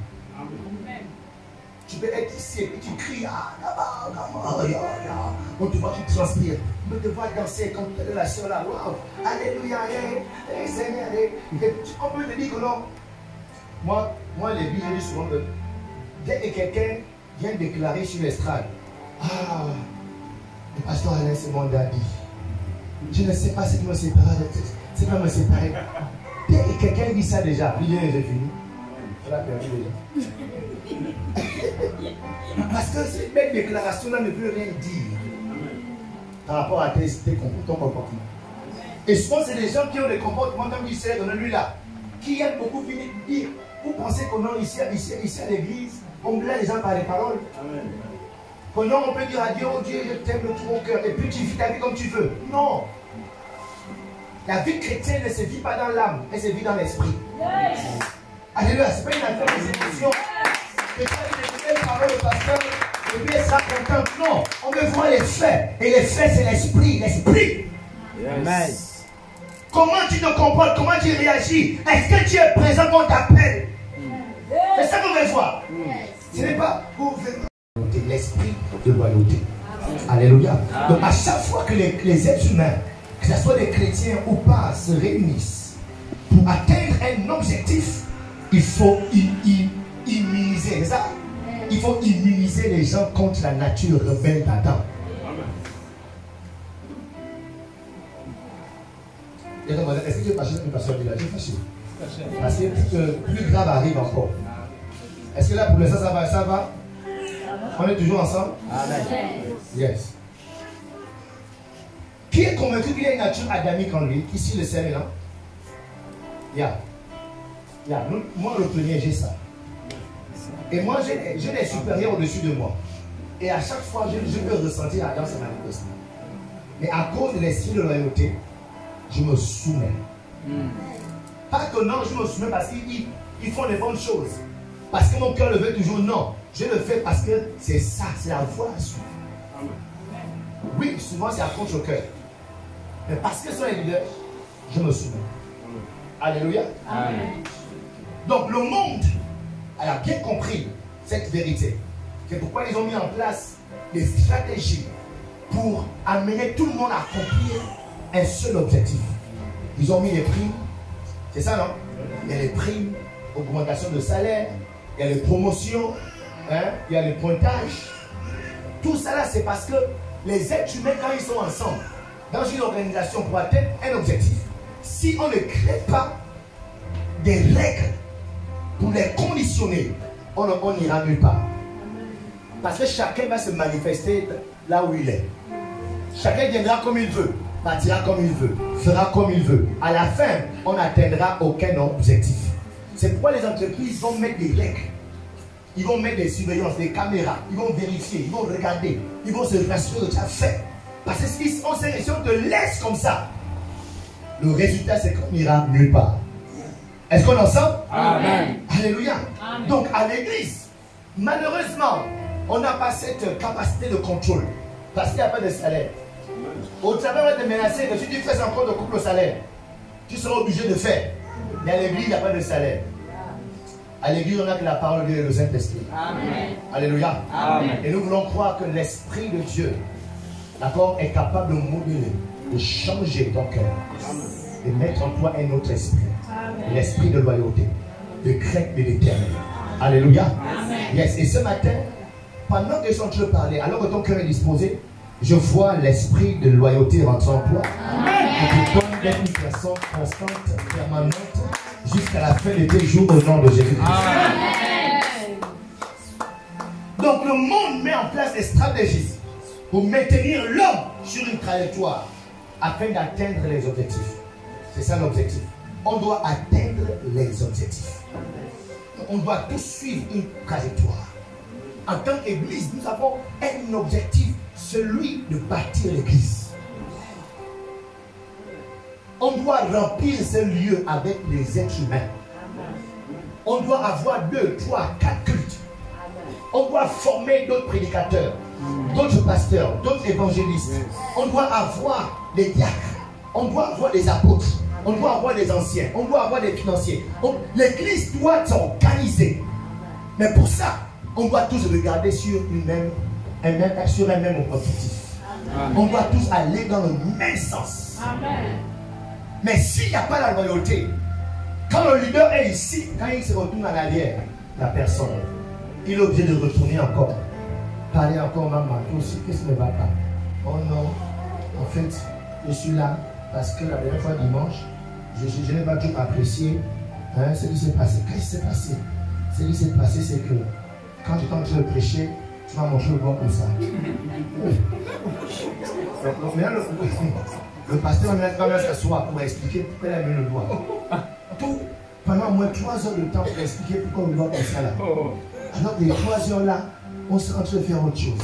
[SPEAKER 1] Tu peux être ici et puis tu cries, là-bas, on te voit, tu transpires. On te voit danser comme la soeur là, waouh, alléluia, Seigneur. On peut te dire que non. Moi, les billes, je dis souvent que dès que quelqu'un vient déclarer sur l'estrade, le pasteur Alain, c'est mon daddy. Je ne sais pas ce qui me sépare, c'est pas me séparer. Dès que quelqu'un dit ça déjà, lui, j'ai fini. On l'a perdu déjà. Parce que cette belle déclaration-là ne veut rien dire par rapport à ton comportement. Et souvent, c'est des gens qui ont des comportements comme il s'est donné lui là, qui aiment beaucoup venir dire. Vous pensez qu'on a ici à l'église, on blague les gens par les paroles. Qu'on on peut dire à Dieu, oh Dieu, je t'aime de tout mon cœur, et puis tu vis ta vie comme tu veux. Non. La vie chrétienne ne se vit pas dans l'âme, elle se vit dans l'esprit. Alléluia, ce n'est pas une affaire d'exécution. Et quand il écoutait les paroles du pasteur, et puis elle sera contente. Non, on veut voir les faits. Et les faits, c'est l'esprit. L'esprit.
[SPEAKER 2] Amen.
[SPEAKER 1] Comment tu te comportes, comment tu réagis? Est-ce que tu es présent quand on t'appelle? C'est ça qu'on veut voir. Ce n'est pas pour l'esprit de loyauté. Alléluia. Donc à chaque fois que les êtres humains, que ce soit des chrétiens ou pas, se réunissent pour atteindre un objectif, il faut immuniser, c'est ça? Il faut immuniser les gens contre la nature rebelle d'Adam. Est-ce que tu es fâché avec le pasteur Bila? Je suis fâché. Parce que plus grave arrive encore. Est-ce que là pour l'instant ça va? On est toujours ensemble? Amen. Yes. Qui est convaincu qu'il y a une nature adamique en lui? Qui suit le Seigneur? Moi le premier j'ai ça. Et moi j'ai des supérieurs au-dessus de moi. Et à chaque fois je peux ressentir Adam se manifester. Mais à cause de l'esprit de loyauté, je me soumets. Pas que non, je me soumets parce qu'ils font les bonnes choses. Parce que mon cœur le veut toujours. Non, je le fais parce que c'est ça, c'est la voie à suivre. Oui, souvent c'est à contre cœur. Mais parce que ce sont les leaders, je me soumets. Alléluia. Amen. Donc le monde a bien compris cette vérité. C'est pourquoi ils ont mis en place des stratégies pour amener tout le monde à accomplir un seul objectif. Ils ont mis les primes. C'est ça, non? Il y a les primes, augmentation de salaire, il y a les promotions, il y a les pointages. Tout ça là, c'est parce que les êtres humains, quand ils sont ensemble, dans une organisation pour atteindre un objectif, si on ne crée pas des règles pour les conditionner, on n'ira nulle part. Parce que chacun va se manifester là où il est. Chacun viendra comme il veut, partira comme il veut, fera comme il veut. À la fin, on n'atteindra aucun objectif. C'est pourquoi les entreprises vont mettre des règles. Ils vont mettre des surveillances, des caméras. Ils vont vérifier, ils vont regarder. Ils vont se rassurer que tu as fait. Parce que si on te laisse comme ça, le résultat c'est qu'on n'ira nulle part. Est-ce qu'on est ensemble? Amen. Alléluia. Amen. Donc à l'église, malheureusement, on n'a pas cette capacité de contrôle. Parce qu'il n'y a pas de salaire. Au travail, on va te menacer que si tu fais encore de couple au salaire, tu seras obligé de faire. Mais à l'église, il n'y a pas de salaire. À l'église, on a que la parole de Dieu et le Saint-Esprit. Alléluia.
[SPEAKER 2] Amen.
[SPEAKER 1] Et nous voulons croire que l'Esprit de Dieu, d'accord, est capable de modeler, de changer ton cœur, de mettre en toi un autre esprit. L'esprit de loyauté, de crainte de l'éternel. Alléluia. Amen. Yes. Et ce matin, pendant que je suis en train de parler, alors que ton cœur est disposé, je vois l'esprit de loyauté rentrer en toi. Et te donne d'être une personne constante, permanente, jusqu'à la fin de tes jours au nom de Jésus-Christ. Donc le monde met en place des stratégies pour maintenir l'homme sur une trajectoire afin d'atteindre les objectifs. C'est ça l'objectif. On doit atteindre les objectifs. On doit tous suivre une trajectoire. En tant qu'église, nous avons un objectif, celui de bâtir l'église. On doit remplir ce lieu avec les êtres humains. On doit avoir 2, 3, 4 cultes. On doit former d'autres prédicateurs, d'autres pasteurs, d'autres évangélistes. On doit avoir des diacres. On doit avoir des apôtres. On doit avoir des anciens. On doit avoir des financiers. L'église doit s'organiser. Mais pour ça, on doit tous regarder sur un même objectif. On doit tous aller dans le même sens. Amen. Mais s'il n'y a pas la loyauté, quand le leader est ici, quand il se retourne en arrière, la personne, il est obligé de retourner encore. Parler encore, maman, toi aussi, qu'est-ce qui ne va pas? Oh non, en fait, je suis là parce que la dernière fois dimanche, je n'ai pas tout apprécié ce qui s'est passé. Qu'est-ce qui s'est passé? Ce qui s'est passé, c'est que quand j'étais en train de prêcher, tu m'as montré le doigt comme ça. Le pasteur va s'asseoir pour expliquer pourquoi il a mis le doigt. Tout, pendant au moins 3 heures de temps pour expliquer pourquoi le doigt comme ça là. Alors que les 3 heures là, on s'est en train de faire autre chose.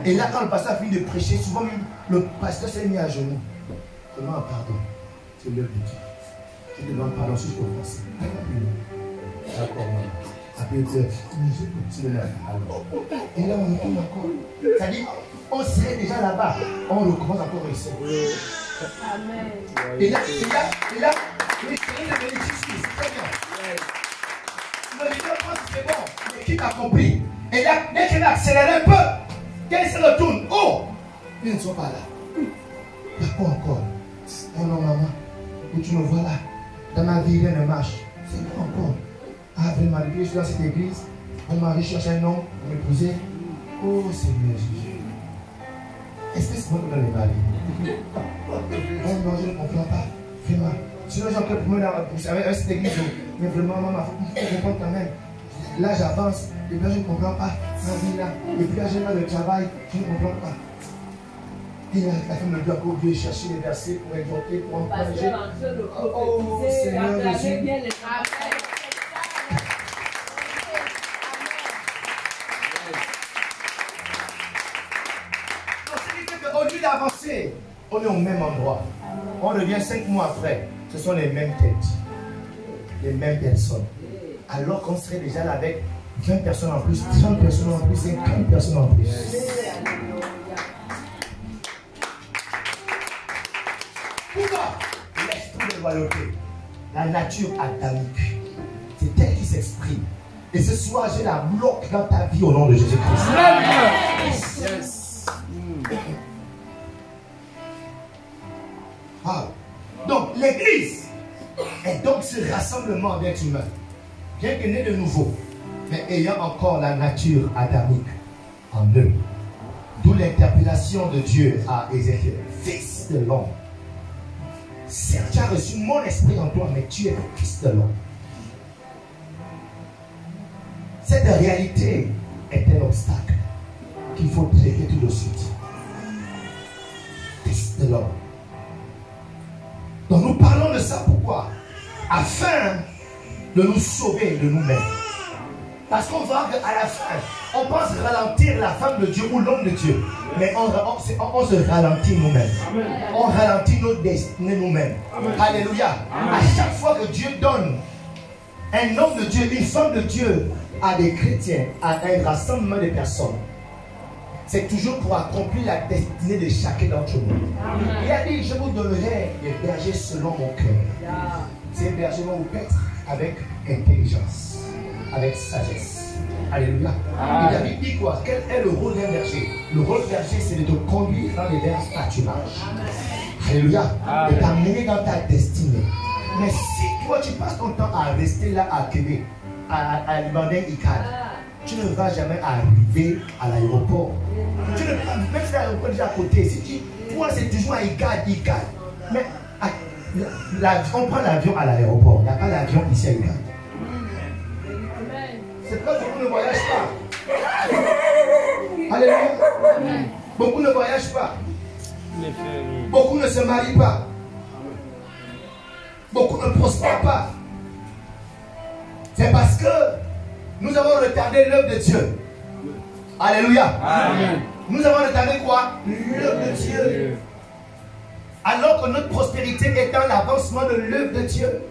[SPEAKER 1] Et là, quand le pasteur a fini de prêcher, souvent même le pasteur s'est mis à genoux. Demande pardon. C'est l'heure de Dieu. Je demande pardon si je peux penser. D'accord, maman. Après, et là, on tourne encore. C'est-à-dire, on serait déjà là-bas. On recommence encore ici. Amen. Et là, les chéris de bénéfice, très bien. Le leader pense que c'est bon. L'équipe a compris. Et là, dès qu'elle a accéléré un peu, qu'elle se retourne. Oh, ils ne sont pas là. Il n'y a quoi encore? Oh non, maman. Et tu me vois là. Dans ma vie, rien ne marche. C'est quoi encore? Ah, vraiment, depuis que je suis dans cette église, mon mari cherche un homme pour m'épouser. Oh, Seigneur Jésus. Est-ce que c'est bon dans les maris? Oh non, je ne comprends pas. Vraiment. Sinon, j'ai encore pour moi avec cette église. Mais vraiment, maman, il faut comprendre quand même. Là, j'avance. Et puis là, je ne comprends pas. Ma vie là. Et puis là, j'ai mal de travail. Je ne comprends pas. Et là, la femme me dit encore, Dieu chercher les versets pour exhorter, pour encourager. Oh, Seigneur Jésus. Au lieu d'avancer, on est au même endroit. On revient 5 mois après. Ce sont les mêmes têtes, les mêmes personnes. Alors qu'on serait déjà là avec 20 personnes en plus, 30 personnes en plus, 50 personnes en plus. Pourquoi? L'esprit de loyauté, la nature adamique, c'est elle qui s'exprime. Et ce soir, je la bloque dans ta vie au nom de Jésus-Christ. Yes. Ah. Donc l'église est donc ce rassemblement d'êtres humains, bien que né de nouveau, mais ayant encore la nature adamique en eux. D'où l'interpellation de Dieu à Ézéchiel, fils de l'homme. Certes, tu as reçu mon esprit en toi, mais tu es fils de l'homme. Cette réalité est un obstacle qu'il faut traiter tout de suite. Fils de l'homme. Donc nous parlons de ça pourquoi? Afin de nous sauver de nous-mêmes. Parce qu'on voit qu'à la fin, on pense ralentir la femme de Dieu ou l'homme de Dieu. Mais on se ralentit nous-mêmes. On ralentit notre destinée nous-mêmes. Alléluia. À chaque fois que Dieu donne un homme de Dieu, une femme de Dieu à des chrétiens, à un rassemblement de personnes, c'est toujours pour accomplir la destinée de chacun d'entre nous. Il a dit, je vous donnerai des bergers selon mon cœur. Ces bergers vont vous paître. avec intelligence, avec sagesse. Alléluia. Et David dit quoi? Quel est le rôle d'un berger? Le rôle d'un berger, c'est de te conduire dans les verts pâturages. Alléluia. De t'amener dans ta destinée. Mais si toi tu passes ton temps à rester là à Québec, à Libanon Icad, tu ne vas jamais arriver à l'aéroport. Même si l'aéroport est déjà à côté, si toi c'est toujours à Icad. Mais on prend l'avion à l'aéroport. Il n'y a pas d'avion ici à Icad. C'est pourquoi beaucoup ne voyagent pas. Alléluia. Beaucoup ne voyagent pas. Beaucoup ne se marient pas. Beaucoup ne prospèrent pas. C'est parce que nous avons retardé l'œuvre de Dieu. Alléluia. Amen. Nous avons retardé quoi? L'œuvre de Dieu. Alors que notre prospérité est dans l'avancement de l'œuvre de Dieu.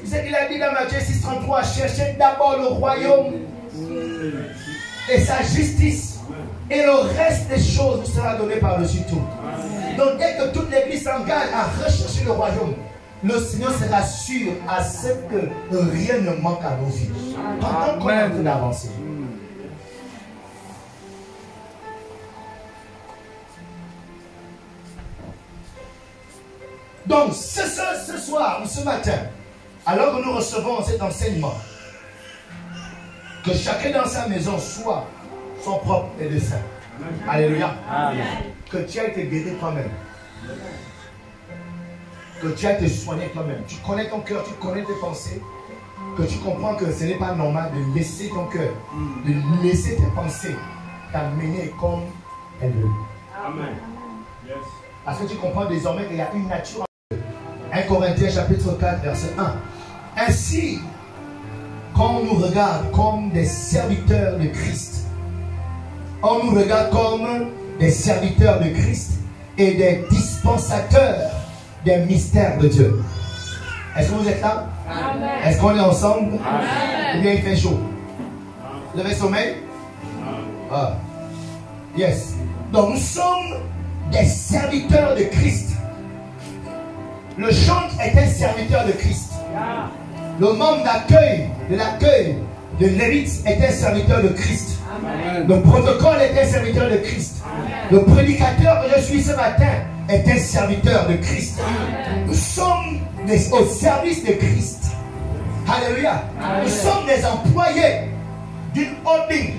[SPEAKER 1] C'est qu'il a dit dans Matthieu 6,33, cherchez d'abord le royaume et sa justice, et le reste des choses vous sera donné par-dessus tout. Donc dès que toute l'église s'engage à rechercher le royaume, le Seigneur sera sûr à ce que rien ne manque à nos vies. Pendant qu'on est en train d'avancer. Donc ce soir ou ce matin, alors que nous recevons cet enseignement, que chacun dans sa maison soit son propre médecin. Alléluia. Amen. Que tu aies été guéri toi-même. Que tu aies été soigné toi-même. Tu connais ton cœur, tu connais tes pensées. Que tu comprends que ce n'est pas normal de laisser ton cœur, de laisser tes pensées t'amener comme elles veulent. Amen. Yes. Parce que tu comprends désormais qu'il y a une nature. 1 Corinthiens chapitre 4 verset 1. Ainsi, quand on nous regarde comme des serviteurs de Christ, on nous regarde comme des serviteurs de Christ et des dispensateurs des mystères de Dieu. Est-ce que vous êtes là? Est-ce qu'on est ensemble? Amen. Ou bien il fait chaud? Vous avez sommeil? Ah. Yes. Donc nous sommes des serviteurs de Christ. Le chantre est un serviteur de Christ. Le membre d'accueil, de l'accueil de l'élite est un serviteur de Christ. Amen. Le protocole est un serviteur de Christ. Amen. Le prédicateur que je suis ce matin est un serviteur de Christ. Amen. Nous sommes au service de Christ. Alléluia. Amen. Nous sommes des employés d'une holding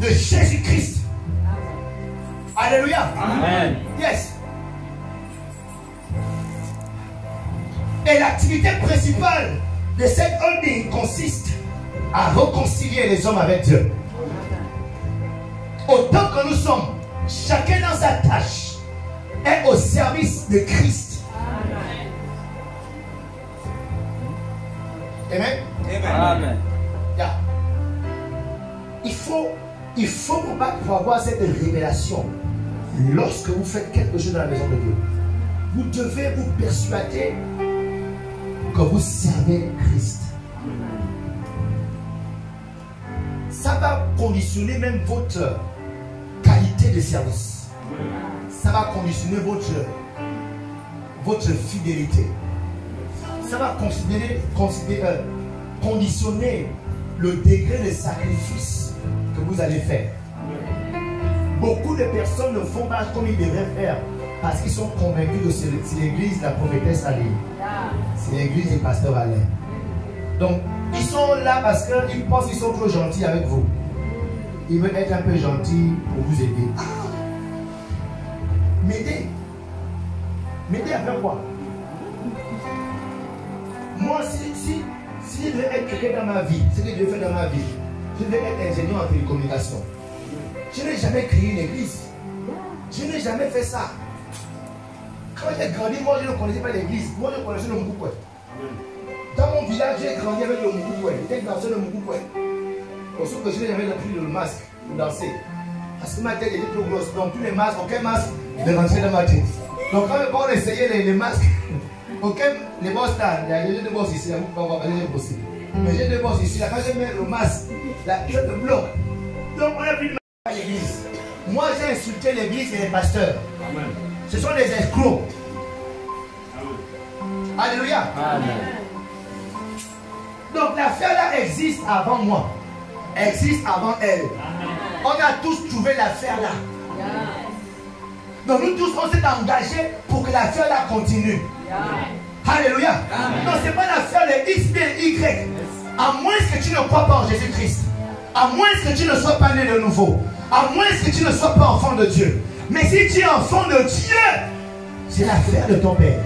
[SPEAKER 1] de Jésus-Christ. Alléluia. Amen. Yes. Et l'activité principale de cette holding consiste à réconcilier les hommes avec Dieu. Autant que nous sommes, chacun dans sa tâche, est au service de Christ. Amen. Amen. Yeah. Il faut pour avoir cette révélation, lorsque vous faites quelque chose dans la maison de Dieu, vous devez vous persuader que vous servez Christ. Ça va conditionner même votre qualité de service. Ça va conditionner votre fidélité. Ça va conditionner le degré de sacrifice que vous allez faire. Beaucoup de personnes ne font pas comme ils devraient faire parce qu'ils sont convaincus que c'est l'église de la prophétesse Aline. C'est l'église du pasteur Alain. Donc, ils sont là parce qu'ils pensent qu'ils sont trop gentils avec vous. Ils veulent être un peu gentils pour vous aider. M'aider. M'aider à faire quoi? Moi, si je devais être quelqu'un dans ma vie, ce que je devais faire dans ma vie, je devais être ingénieur en télécommunication. Je n'ai jamais créé une église. Je n'ai jamais fait ça. Quand j'ai grandi, moi je ne connaissais pas l'église. Moi je connaissais le Moukoukoué. Dans mon village, j'ai grandi avec le Moukoukoué. J'étais dansé le Moukoukoué. Sauf que je n'ai jamais pris le masque pour danser. Parce que ma tête était trop grosse. Donc tous les masques, aucun masque ne rentrait dans ma tête. Donc quand on essayait les masques, les boss là, il y a deux boss ici, mais j'ai deux boss ici. Là, quand je mets le masque, la tête me bloque. Donc on a pris l'église. Moi j'ai insulté l'église et les pasteurs. Amen. Ce sont des escrocs. Amen. Alléluia. Amen. Donc l'affaire là existe avant moi. Existe avant elle. On a tous trouvé l'affaire là. Donc nous tous on s'est engagés pour que l'affaire là continue. Alléluia. Donc c'est pas l'affaire de X, B, Y. À moins que tu ne crois pas en Jésus-Christ. À moins que tu ne sois pas né de nouveau. À moins que tu ne sois pas enfant de Dieu. Mais si tu es enfant de Dieu, c'est l'affaire de ton Père.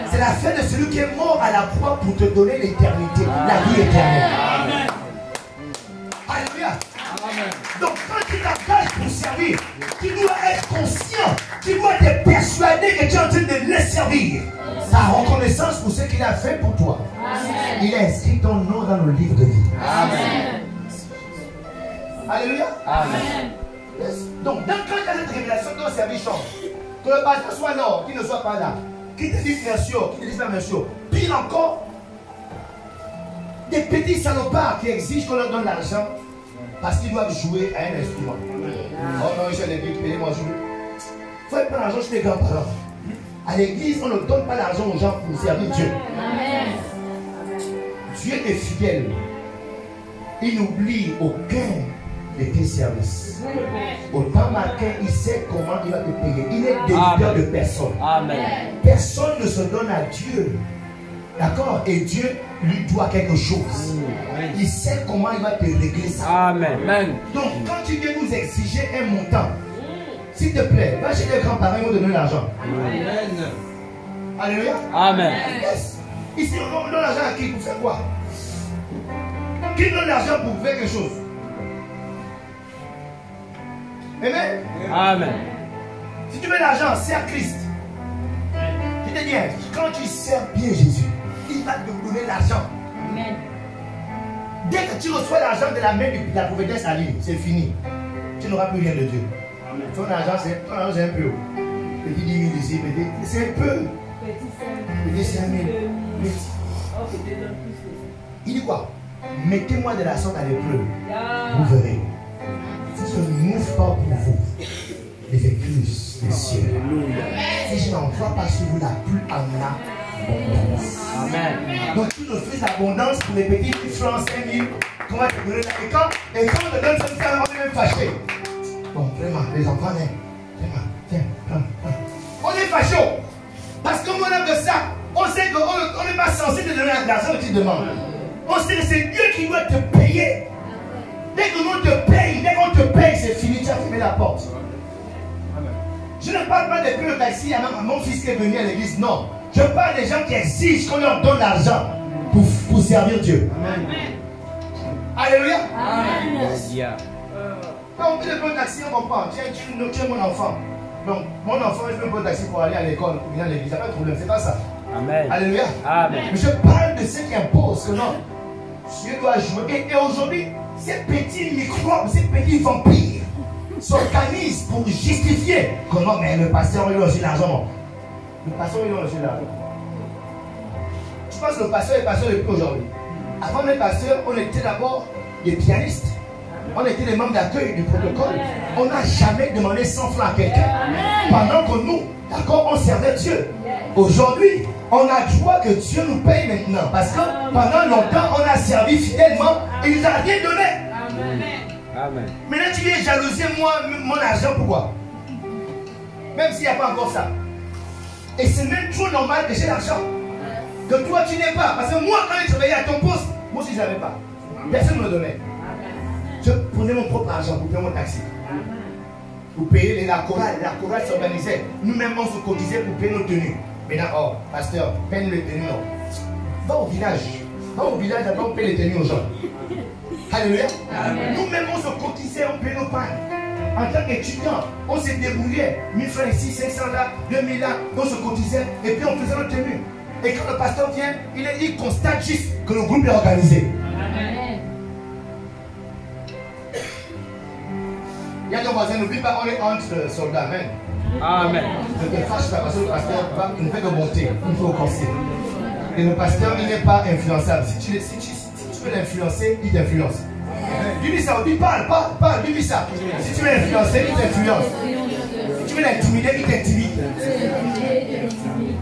[SPEAKER 1] C'est l'affaire de celui qui est mort à la croix pour te donner l'éternité, la vie éternelle. Alléluia. Donc quand tu t'engages pour servir, tu dois être conscient, tu dois te persuader que tu es en train de le servir. Ta reconnaissance pour ce qu'il a fait pour toi. Amen. Il a inscrit ton nom dans le livre de vie. Amen. Alléluia. Amen. Yes. Donc dans cette révélation, ton service change. Que le pasteur soit là, qu'il ne soit pas là. Qui te dit bien sûr, qui te dit pas bien sûr. Pire encore, des petits salopards qui exigent qu'on leur donne l'argent parce qu'ils doivent jouer à un instrument. Oh non, j'ai l'église, payez-moi jouer. Il faut être pas l'argent chez les grands-parents. À l'église, on ne donne pas l'argent aux gens pour servir Dieu. Amen. Dieu est fidèle. Il n'oublie aucun de tes services. Au temps marqué, il sait comment il va te payer. Il est débiteur de personne. Amen. Personne ne se donne à Dieu. D'accord? Et Dieu lui doit quelque chose. Amen. Il sait comment il va te régler ça. Amen. Donc, quand tu viens nous exiger un montant, s'il te plaît, va chez les grands-parents, ils vont donner l'argent. Amen. Alléluia. Amen. Yes. Ici, on donne l'argent à qui? Pour faire quoi? Qui donne l'argent pour faire quelque chose? Amen. Amen. Si tu veux l'argent, sers Christ. Je te dis, quand tu sers bien Jésus, il va te donner l'argent. Amen. Dès que tu reçois l'argent de la main de la prophétesse Ali, c'est fini. Tu n'auras plus rien de Dieu. Amen. Ton argent, c'est un peu. Petit 10 000 ici, petit. C'est un peu. Petit 5 000. Il dit quoi? Mettez-moi de la sorte à l'épreuve. Vous verrez. Si je ne m'ouvre pas pour vous, les écluses des cieux. Si je n'envoie pas sur vous la pluie en abondance. Amen. Donc tu refuses l'abondance pour les petits francs 5 000. Comment te donner là? Et quand on te donne ça, on est même fâché. Bon, vraiment, les enfants, tiens, prends. On est fâché. Parce que comme on a de ça, on sait qu'on n'est pas censé te donner l'argent que tu demandes. On sait que c'est Dieu qui doit te payer. Dès que l'on te paye, c'est fini, tu as fermé la porte. Je ne parle pas des peu de taxi à mon fils qui est venu à l'église, non. Je parle des gens qui exigent qu'on leur donne l'argent pour servir Dieu. Amen. Alléluia. Amen. Yes. Quand on fait le taxi, on comprend. Tu es mon enfant. Donc, mon enfant, je fais un taxi pour aller à l'école, pour venir à l'église. Il n'y a pas de problème, c'est pas ça. Amen. Alléluia. Amen. Mais je parle de ceux qui imposent que non. Dieu doit jouer. Et aujourd'hui, ces petits microbes, ces petits vampires s'organisent pour justifier que non, mais le pasteur, il a reçu l'argent. Le pasteur, il a reçu l'argent. Je pense que le pasteur est pasteur depuis aujourd'hui. Avant d'être pasteur, on était d'abord des pianistes. On était des membres d'accueil du protocole. On n'a jamais demandé 100 francs à quelqu'un. Pendant que nous, d'accord, on servait Dieu. Aujourd'hui, on a droit que Dieu nous paye maintenant. Parce que pendant longtemps, on a servi fidèlement et il nous a rien donné. Amen. Maintenant, tu viens jalouser moi, mon argent, pourquoi? Même s'il n'y a pas encore ça. Et c'est même trop normal que j'ai l'argent. Que toi, tu n'es pas. Parce que moi, quand je travaillais à ton poste, moi aussi, je n'avais pas. Personne ne me le donnait. Je prenais mon propre argent pour payer mon taxi. Pour payer la chorale s'organisait. Nous-mêmes, on se cotisait pour payer nos tenues. Maintenant, oh, pasteur, paye les tenues, non. Va au village, d'abord, on paye les tenues aux gens. Alléluia. Nous-mêmes, on se cotisait, on payait nos pannes. En tant qu'étudiant, on s'est débrouillé. 1000 francs ici, 500 là, 2000 là, on se cotisait et puis on faisait nos tenues. Et quand le pasteur vient, il constate juste que le groupe est organisé. Amen. Il y a ton voisin, n'oublie pas, on est entre soldats. Amen. Amen. Ne te fâche pas parce que le pasteur ne fait que monter. Il faut au conseil. Et le pasteur, il n'est pas influençable. Si tu veux l'influencer, il t'influence. Dis-lui ça, parle, dis-lui ça. Si tu veux l'influencer, il t'influence. Si tu veux l'intimider, il t'intimide.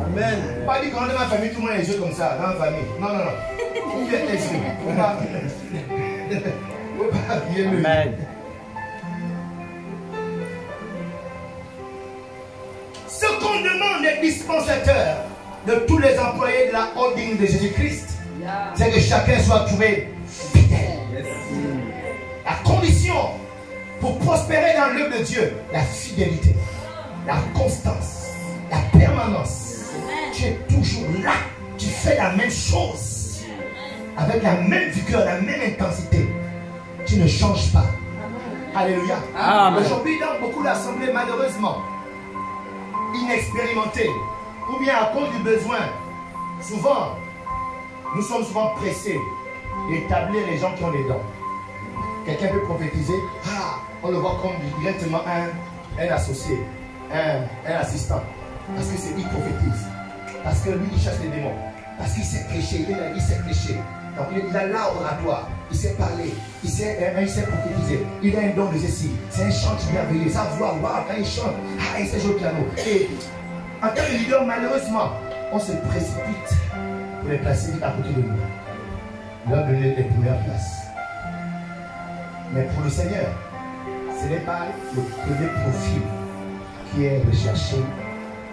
[SPEAKER 1] Amen. Pas dire qu'on est dans ma famille, tout le monde a les yeux comme ça, dans la famille. Non. Ouvre les yeux.
[SPEAKER 2] Amen.
[SPEAKER 1] Ce qu'on demande des dispensateurs, de tous les employés de la holding de Jésus-Christ, c'est que chacun soit trouvé fidèle. La condition pour prospérer dans l'œuvre de Dieu, la fidélité, la constance, la permanence. Tu es toujours là, tu fais la même chose, avec la même vigueur, la même intensité. Tu ne changes pas. Alléluia. Aujourd'hui, dans beaucoup d'assemblées, malheureusement, inexpérimentées, ou bien à cause du besoin, souvent, nous sommes souvent pressés d'établir les gens qui ont des dons. Quelqu'un peut prophétiser, on le voit comme directement un associé, un assistant. Parce que c'est lui qui prophétise. Parce que lui, il chasse les démons. Parce qu'il sait prêcher, il sait prêcher. Donc il a l'art oratoire, il sait parler, il sait prophétiser. Il a un don de ceci. C'est un chant merveilleux. Sa voix, quand il chante, il sait jouer au piano. Et en tant que leader, malheureusement, on se précipite pour les placer à côté de nous. Leur donner les premières places. Mais pour le Seigneur, ce n'est pas le premier profil qui est recherché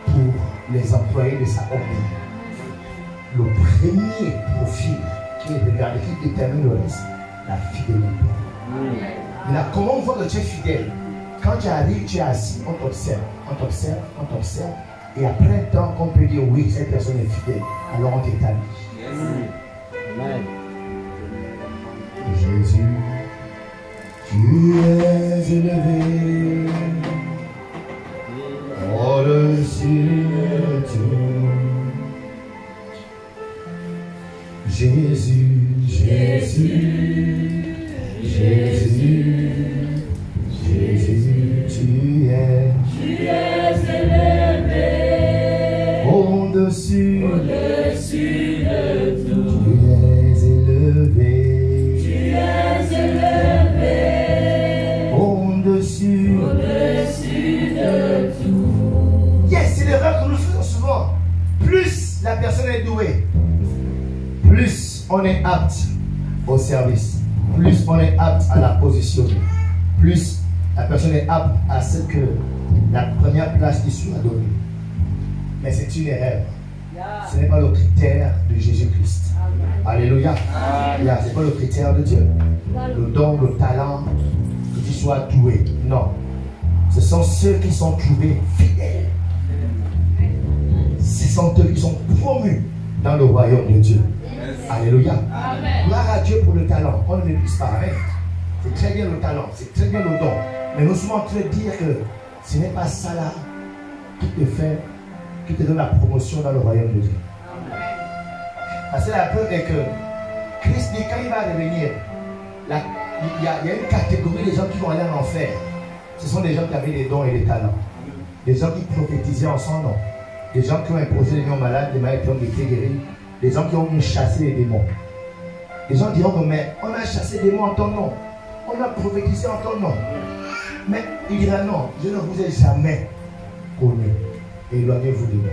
[SPEAKER 1] pour les employés de sa ordre. Le premier profil qui est regardé, qui détermine le reste, la fidélité. Maintenant, comment on voit que tu es fidèle? Quand tu arrives, tu es assis, on t'observe, on t'observe, on t'observe. Et après un temps, on peut dire oui, cette personne est fidèle. Alors on t'établit.
[SPEAKER 2] Amen.
[SPEAKER 1] Jésus, tu es élevé au-dessus de tout. Jésus, Jésus, Jésus, Jésus, tu es élevé au-dessus de tout. Tu es élevé au-dessus de tout. Yes, c'est l'erreur que nous faisons souvent. Plus la personne est douée, plus on est apte au service, plus on est apte à la position, plus la personne est apte à ce que la première place qui soit donnée. Mais c'est une erreur. Ce n'est pas le critère de Jésus-Christ. Alléluia. Ce n'est pas le critère de Dieu. Le don, le talent, que tu sois doué. Non. Ce sont ceux qui sont trouvés fidèles. Ce sont eux qui sont promus dans le royaume de Dieu. Alléluia. Gloire à Dieu pour le talent. On ne méprise pas. Amen. C'est très bien le talent, c'est très bien le don. Mais nous sommes en train de dire que ce n'est pas ça là qui te fait, qui te donne la promotion dans le royaume de Dieu. Parce que la preuve est que Christ dit quand il va revenir, il y a une catégorie de gens qui vont aller en enfer. Ce sont des gens qui avaient des dons et des talents. Des gens qui prophétisaient en son nom. Des gens qui ont imposé les gens malades, des malades qui ont été guéris. Des gens qui ont chassé les démons. Les gens diront, mais on a chassé des démons en ton nom. On a prophétisé en ton nom. Mais il dira non, je ne vous ai jamais connu. Éloignez-vous de moi.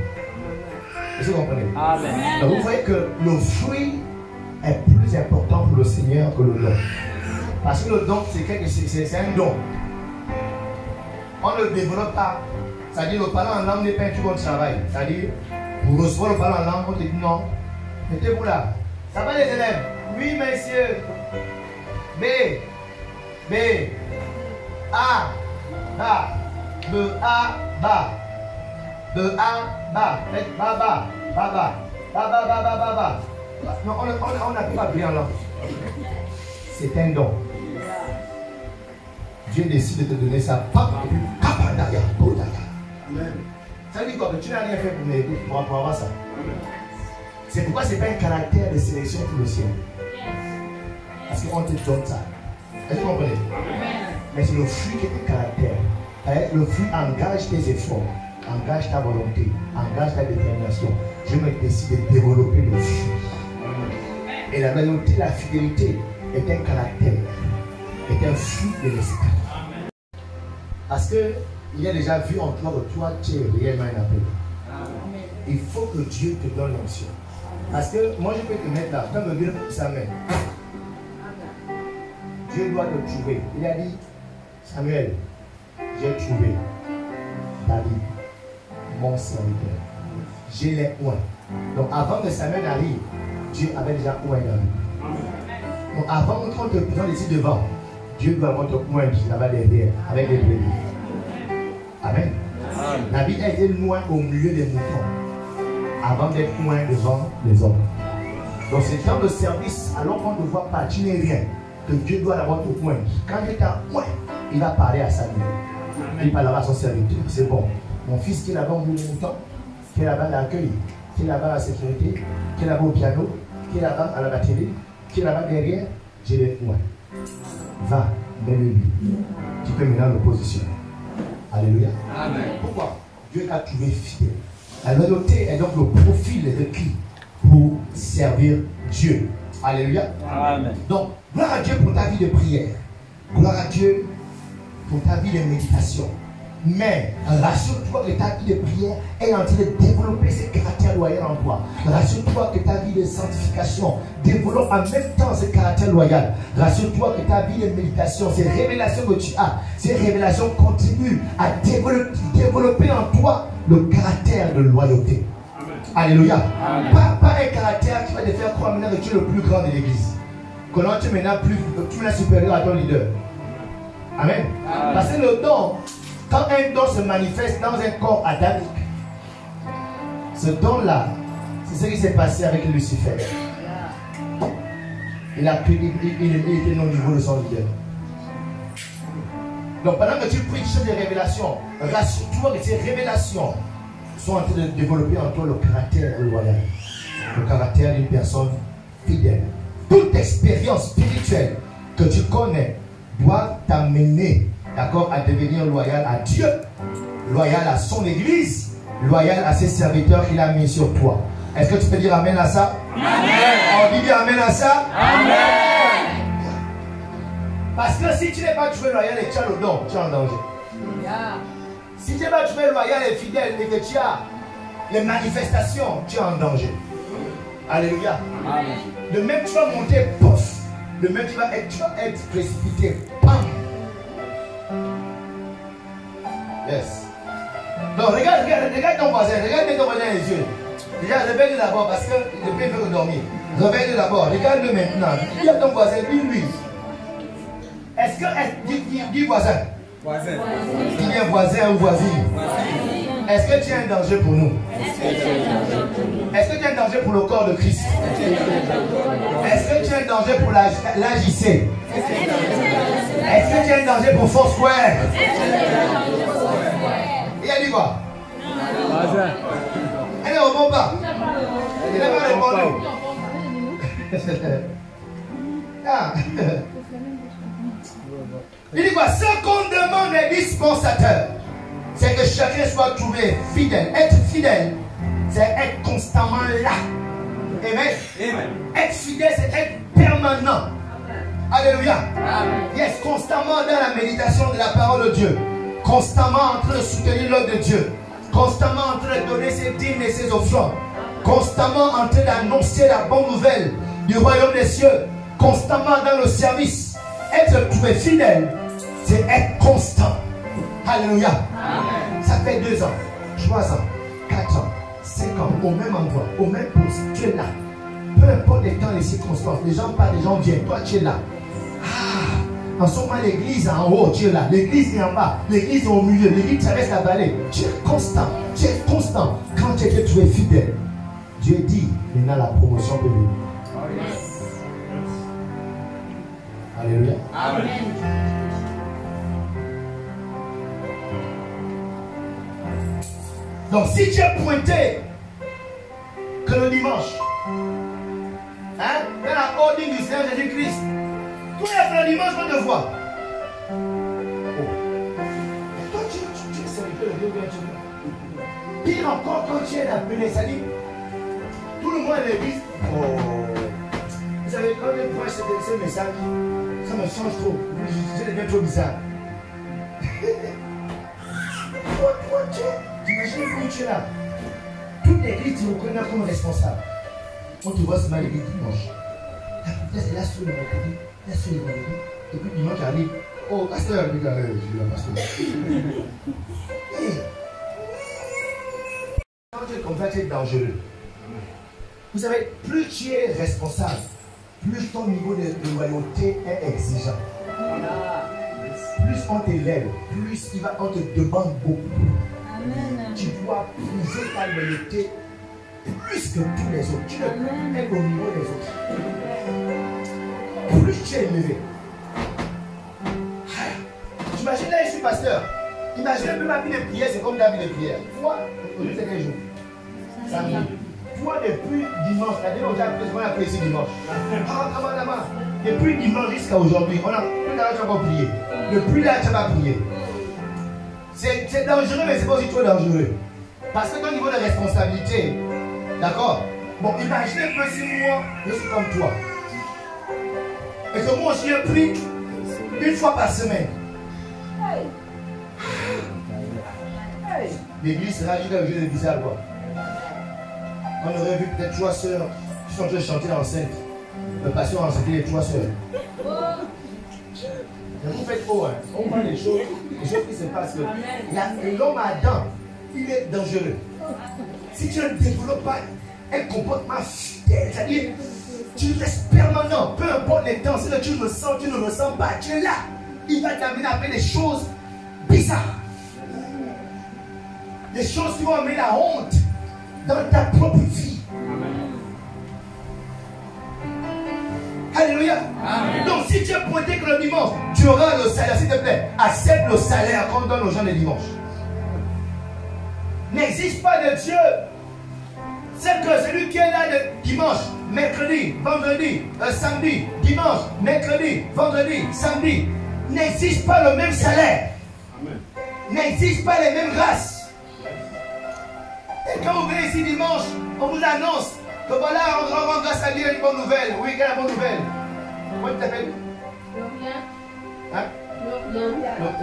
[SPEAKER 1] Est-ce que vous comprenez?
[SPEAKER 2] Amen.
[SPEAKER 1] Donc vous voyez que le fruit est plus important pour le Seigneur que le don. Parce que le don, c'est un don. On ne le développe pas. C'est-à-dire, le parler en langue n'est pas un truc qu'on travaille. C'est-à-dire, pour recevoir le parler en langue, on te dit non. Mettez-vous là. Ça va les élèves? Oui, messieurs. B. B. A. Ba. B. A. Ba. B. A. Ba. Faites ba. Ba. Ba. Ba. Ba. Ba. Ba. Ba. Ba. Ba. Non, on n'a pas appris en langue. C'est un don. Dieu décide de te donner ça. Kapandaya. Bodaya. Ça veut dire quoi? Que tu n'as rien fait pour avoir ça. C'est pourquoi ce n'est pas un caractère de sélection pour le ciel. Parce qu'on te donne ça. Est-ce que vous comprenez? Mais c'est le fruit qui est ton caractère. Le fruit engage tes efforts, engage ta volonté, engage ta détermination. Je me décide de développer le fruit. Et la loyauté, la fidélité est un caractère, est un fruit de l'esprit. Parce qu'il a déjà vu en toi que toi, tu es réellement un appel. Il faut que Dieu te donne l'onction. Parce que moi je peux te mettre là, quand me dire sa main. Dieu doit te trouver. Il a dit, Samuel, j'ai trouvé David, mon serviteur. J'ai les oints. Donc avant que Samuel arrive, Dieu avait déjà oint David. Donc avant qu'on te présente ici devant, Dieu doit avoir te oint là-bas derrière, avec les brebis. Amen. David a été loin au milieu des moutons, avant d'être loin devant les hommes. Donc c'est dans le service, alors qu'on ne voit pas, tu n'es rien, que Dieu doit avoir te oint. Quand il t'a oint, il va parler à Samuel. Il parlera à son serviteur. C'est bon. Mon fils qui est là-bas au milieu des moutons, qui est là-bas à l'accueil, qui est là-bas à la sécurité, qui est là-bas au piano, qui est là-bas à la batterie, qui est là-bas derrière, j'ai les points. Va, mets-le lui. Tu peux maintenant le positionner. Alléluia. Amen. Pourquoi? Dieu a trouvé fidèle. La loyauté est donc le profil requis pour servir Dieu. Alléluia. Amen. Donc, gloire à Dieu pour ta vie de prière. Gloire à Dieu pour ta vie de méditation. Mais rassure-toi que ta vie de prière est en train de développer ce caractère loyal en toi. Rassure-toi que ta vie de sanctification développe en même temps ce caractère loyal. Rassure-toi que ta vie de méditation, ces révélations que tu as, ces révélations continuent à développer en toi le caractère de loyauté. Amen. Alléluia. Amen. Pas un caractère qui va te faire croire maintenant que tu es le plus grand de l'église. Que non, tu es maintenant supérieur à ton leader. Amen. Amen. Parce que le don, quand un don se manifeste dans un corps adamique, ce don-là, c'est ce qui s'est passé avec Lucifer. Il était non au niveau de son leader. Donc pendant que tu pries sur des révélations, rassure-toi que ces révélations sont en train de développer en toi le caractère loyal, le caractère d'une personne fidèle. Toute expérience spirituelle que tu connais doit t'amener, d'accord, à devenir loyal à Dieu, loyal à son église, loyal à ses serviteurs qu'il a mis sur toi. Est-ce que tu peux dire amen à ça? Amen. On dit amen à ça? Amen. Parce que si tu n'es pas trouvé loyal et tu as le don, tu es en danger. Si tu n'es pas trouvé loyal et fidèle et que tu as les manifestations, tu es en danger. Alléluia. Amen. Le même tu vas monter, pof. Le même tu vas être précipité. Pam. Yes. Donc regarde ton voisin, regarde ton voisin les yeux. Déjà, réveille-le d'abord parce que le pain veut dormir. Réveille-le d'abord, regarde-le maintenant. Regarde ton voisin, dis-lui. Est-ce que, dis voisin. Voisin. Dis bien voisin ou voisine. Est-ce que tu es un danger pour nous? Est-ce que tu es un danger pour le corps de Christ? Est-ce que tu es un danger pour l'AJC? Est-ce que tu es un danger pour Foursquare? Il a dit quoi? Elle ne répond pas. Il n'a pas répondu. Ah. Il dit quoi? Ce qu'on demande les dispensateurs, c'est que chacun soit trouvé fidèle. Être fidèle, c'est être constamment là. Amen. Amen. Être fidèle, c'est être permanent. Alléluia. Amen. Yes, constamment dans la méditation de la parole de Dieu. Constamment en train de soutenir l'œuvre de Dieu. Constamment en train de donner ses dîmes et ses offrandes. Constamment en train d'annoncer la bonne nouvelle du royaume des cieux. Constamment dans le service. Être trouvé fidèle, c'est être constant. Alléluia. Amen. Ça fait 2 ans, 3 ans, 4 ans, 5 ans, au même endroit, au même poste. Tu es là. Peu importe les temps, les circonstances. Les gens partent, les gens viennent. Toi, tu es là. Ah, en ce moment, l'église en haut, tu es là. L'église est en bas. L'église est au milieu. L'église traverse la vallée. Tu es constant. Tu es constant. Quand tu es fidèle, Dieu dit, maintenant la promotion peut venir. Alléluia. Amen. Donc si tu es pointé que le dimanche, hein, dans la ordine du Seigneur Jésus-Christ, tous les dimanches on te voit. Oh. Toi tu es serviteur de Dieu, pire encore quand tu es appelé, ça dit, tout le monde à l'église. Oh. Vous savez, quand je prends ce message, ça me change trop. Je deviens trop bizarre. Tu imagines où tu es là. Toute l'église te reconnaît comme responsable. On te voit seulement l'église dimanche. C'est là sur le mercredi, là sur le vendredi. Et puis dimanche arrive. Oh, pasteur, je dis la pasteur. Quand tu es comme ça, tu es dangereux. Vous savez, plus tu es responsable, plus ton niveau de loyauté est exigeant. Plus on t'élève, plus on te demande beaucoup. Amen. Tu dois prouver ta loyauté plus que tous les autres. Tu ne peux être au niveau des autres. Plus tu es élevé. J'imagine là, je suis pasteur. Imagine un peu ma vie de prière, c'est comme la vie de prière. Toi, aujourd'hui c'est quel jour? Samedi. Toi, depuis dimanche, c'est-à-dire qu'on a appelé ici dimanche. Depuis dimanche jusqu'à aujourd'hui, on a plus d'argent, tu vas prier. Depuis là, tu vas prier. C'est dangereux, mais c'est pas aussi trop dangereux. Parce que ton niveau de responsabilité, d'accord? Bon, imaginez un peu si moi, je suis comme toi. Et que moi aussi, je prie une fois par semaine. L'église sera juste un jeu de bizarre, quoi. On aurait vu peut-être 3 sœurs qui sont en train de chanter l'enceinte. Le pasteur a enseigné les 3 sœurs. Mais vous faites faux, hein. On voit les choses qui se passent. L'homme Adam, il est dangereux. Si tu ne développes pas un comportement fidèle, c'est-à-dire tu restes permanent, peu importe les temps, si tu le sens, tu ne le sens pas, tu es là. Il va t'amener à faire des choses bizarres. Des choses qui vont amener la honte dans ta propre vie. Alléluia. Amen. Donc si tu es pointé que le dimanche, tu auras le salaire, s'il te plaît, accepte le salaire qu'on donne aux gens le dimanche. N'existe pas de Dieu. C'est que celui qui est là le dimanche, mercredi, vendredi, samedi, dimanche, mercredi, vendredi, samedi, n'existe pas le même salaire. N'existe pas les mêmes grâces. Et quand vous venez ici dimanche, on vous annonce que voilà, on rend grâce à Dieu, une bonne nouvelle. Oui, quelle est la bonne nouvelle? Comment tu t'appelles? Hein?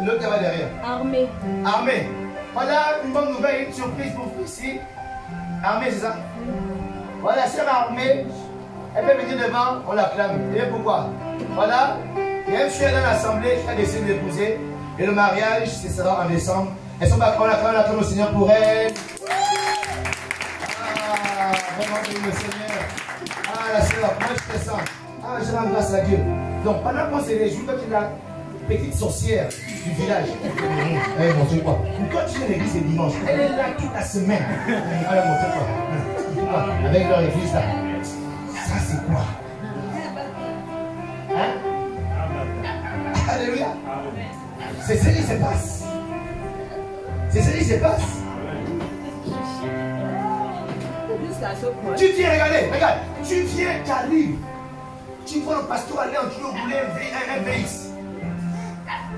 [SPEAKER 1] L'autre qui va derrière.
[SPEAKER 3] Armée.
[SPEAKER 1] Armée. Voilà une bonne nouvelle, une surprise pour vous ici. Armée, c'est ça? Voilà, sœur Armée, elle peut venir devant, on l'acclame. Et pourquoi? Voilà, il y a une fille dans l'assemblée qui a décidé d'épouser. Et le mariage, ce sera en décembre. Elles sont on acclame le Seigneur pour elle. Vraiment, le Seigneur. Ah, la sœur, moi je fais ça. Ah, je rends grâce à Dieu. Donc, pendant qu'on se réjouit, quand tu es la petite sorcière du village, elle montre quoi? Quand tu es à l'église le dimanche, elle est là toute la semaine. Elle montre quoi? Avec leur église là. Ça, c'est quoi? Hein? Alléluia. C'est ce qui se passe. C'est ce qui se passe. Tu viens, regardez, regarde. Tu viens, tu arrives. Tu vois le pasteur aller en train de rouler un VX.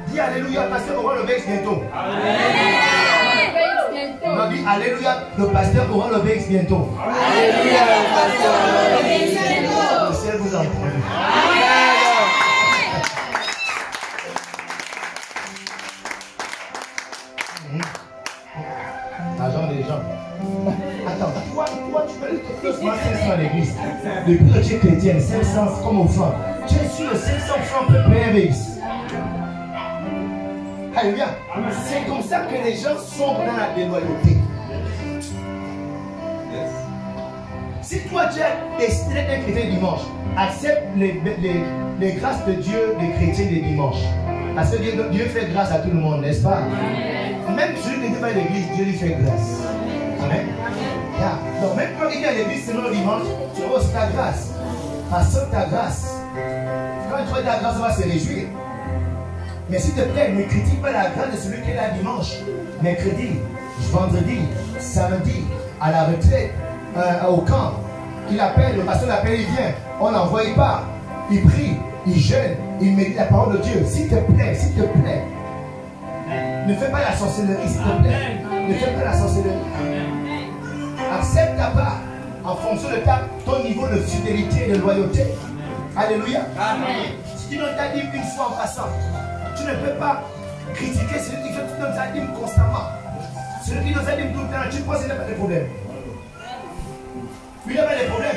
[SPEAKER 1] Dis alléluia, pasteur, on aura le VX bientôt. On a dit alléluia, le pasteur aura le VX bientôt.
[SPEAKER 3] Alléluia, le pasteur aura le VX bientôt.
[SPEAKER 1] Le ciel vous a entendu. Agent des gens. Attends, toi, tu peux le plus 500 à l'église. Depuis que tu es chrétienne, 500 comme offrande. Tu es sûr que 500 francs peut payer un VX. Alléluia. C'est comme ça que les gens sont dans la déloyauté. Si toi tu es décidé d'être chrétien dimanche, accepte les grâces de Dieu des chrétiens des dimanches. Parce que Dieu fait grâce à tout le monde, n'est-ce pas? Même celui qui n'était pas à l'église, Dieu lui fait grâce. Amen. Yeah. Donc même quand il est à l'église seulement le dimanche, tu auras aussi ta grâce. Parce que ta grâce, quand tu auras ta grâce, on va se réjouir. Mais s'il te plaît, ne critique pas la grâce de celui qui est là dimanche, mercredi, vendredi, samedi, à la retraite, au camp. Il appelle, le pasteur l'appelle, il vient. On n'envoie pas. Il prie, il jeûne, il médite la parole de Dieu. S'il te plaît, s'il te plaît. Ne fais pas la sorcellerie, s'il te plaît. Ne fais pas la sorcellerie. Accepte ta part en fonction de ton niveau de fidélité et de loyauté. Alléluia. Amen. Si tu donnes ta dîme une fois en passant, tu ne peux pas critiquer celui qui donne sa dîme constamment. Celui qui donne sa dîme tout le temps, tu penses qu'il n'a pas de problème. Il n'a pas de problème.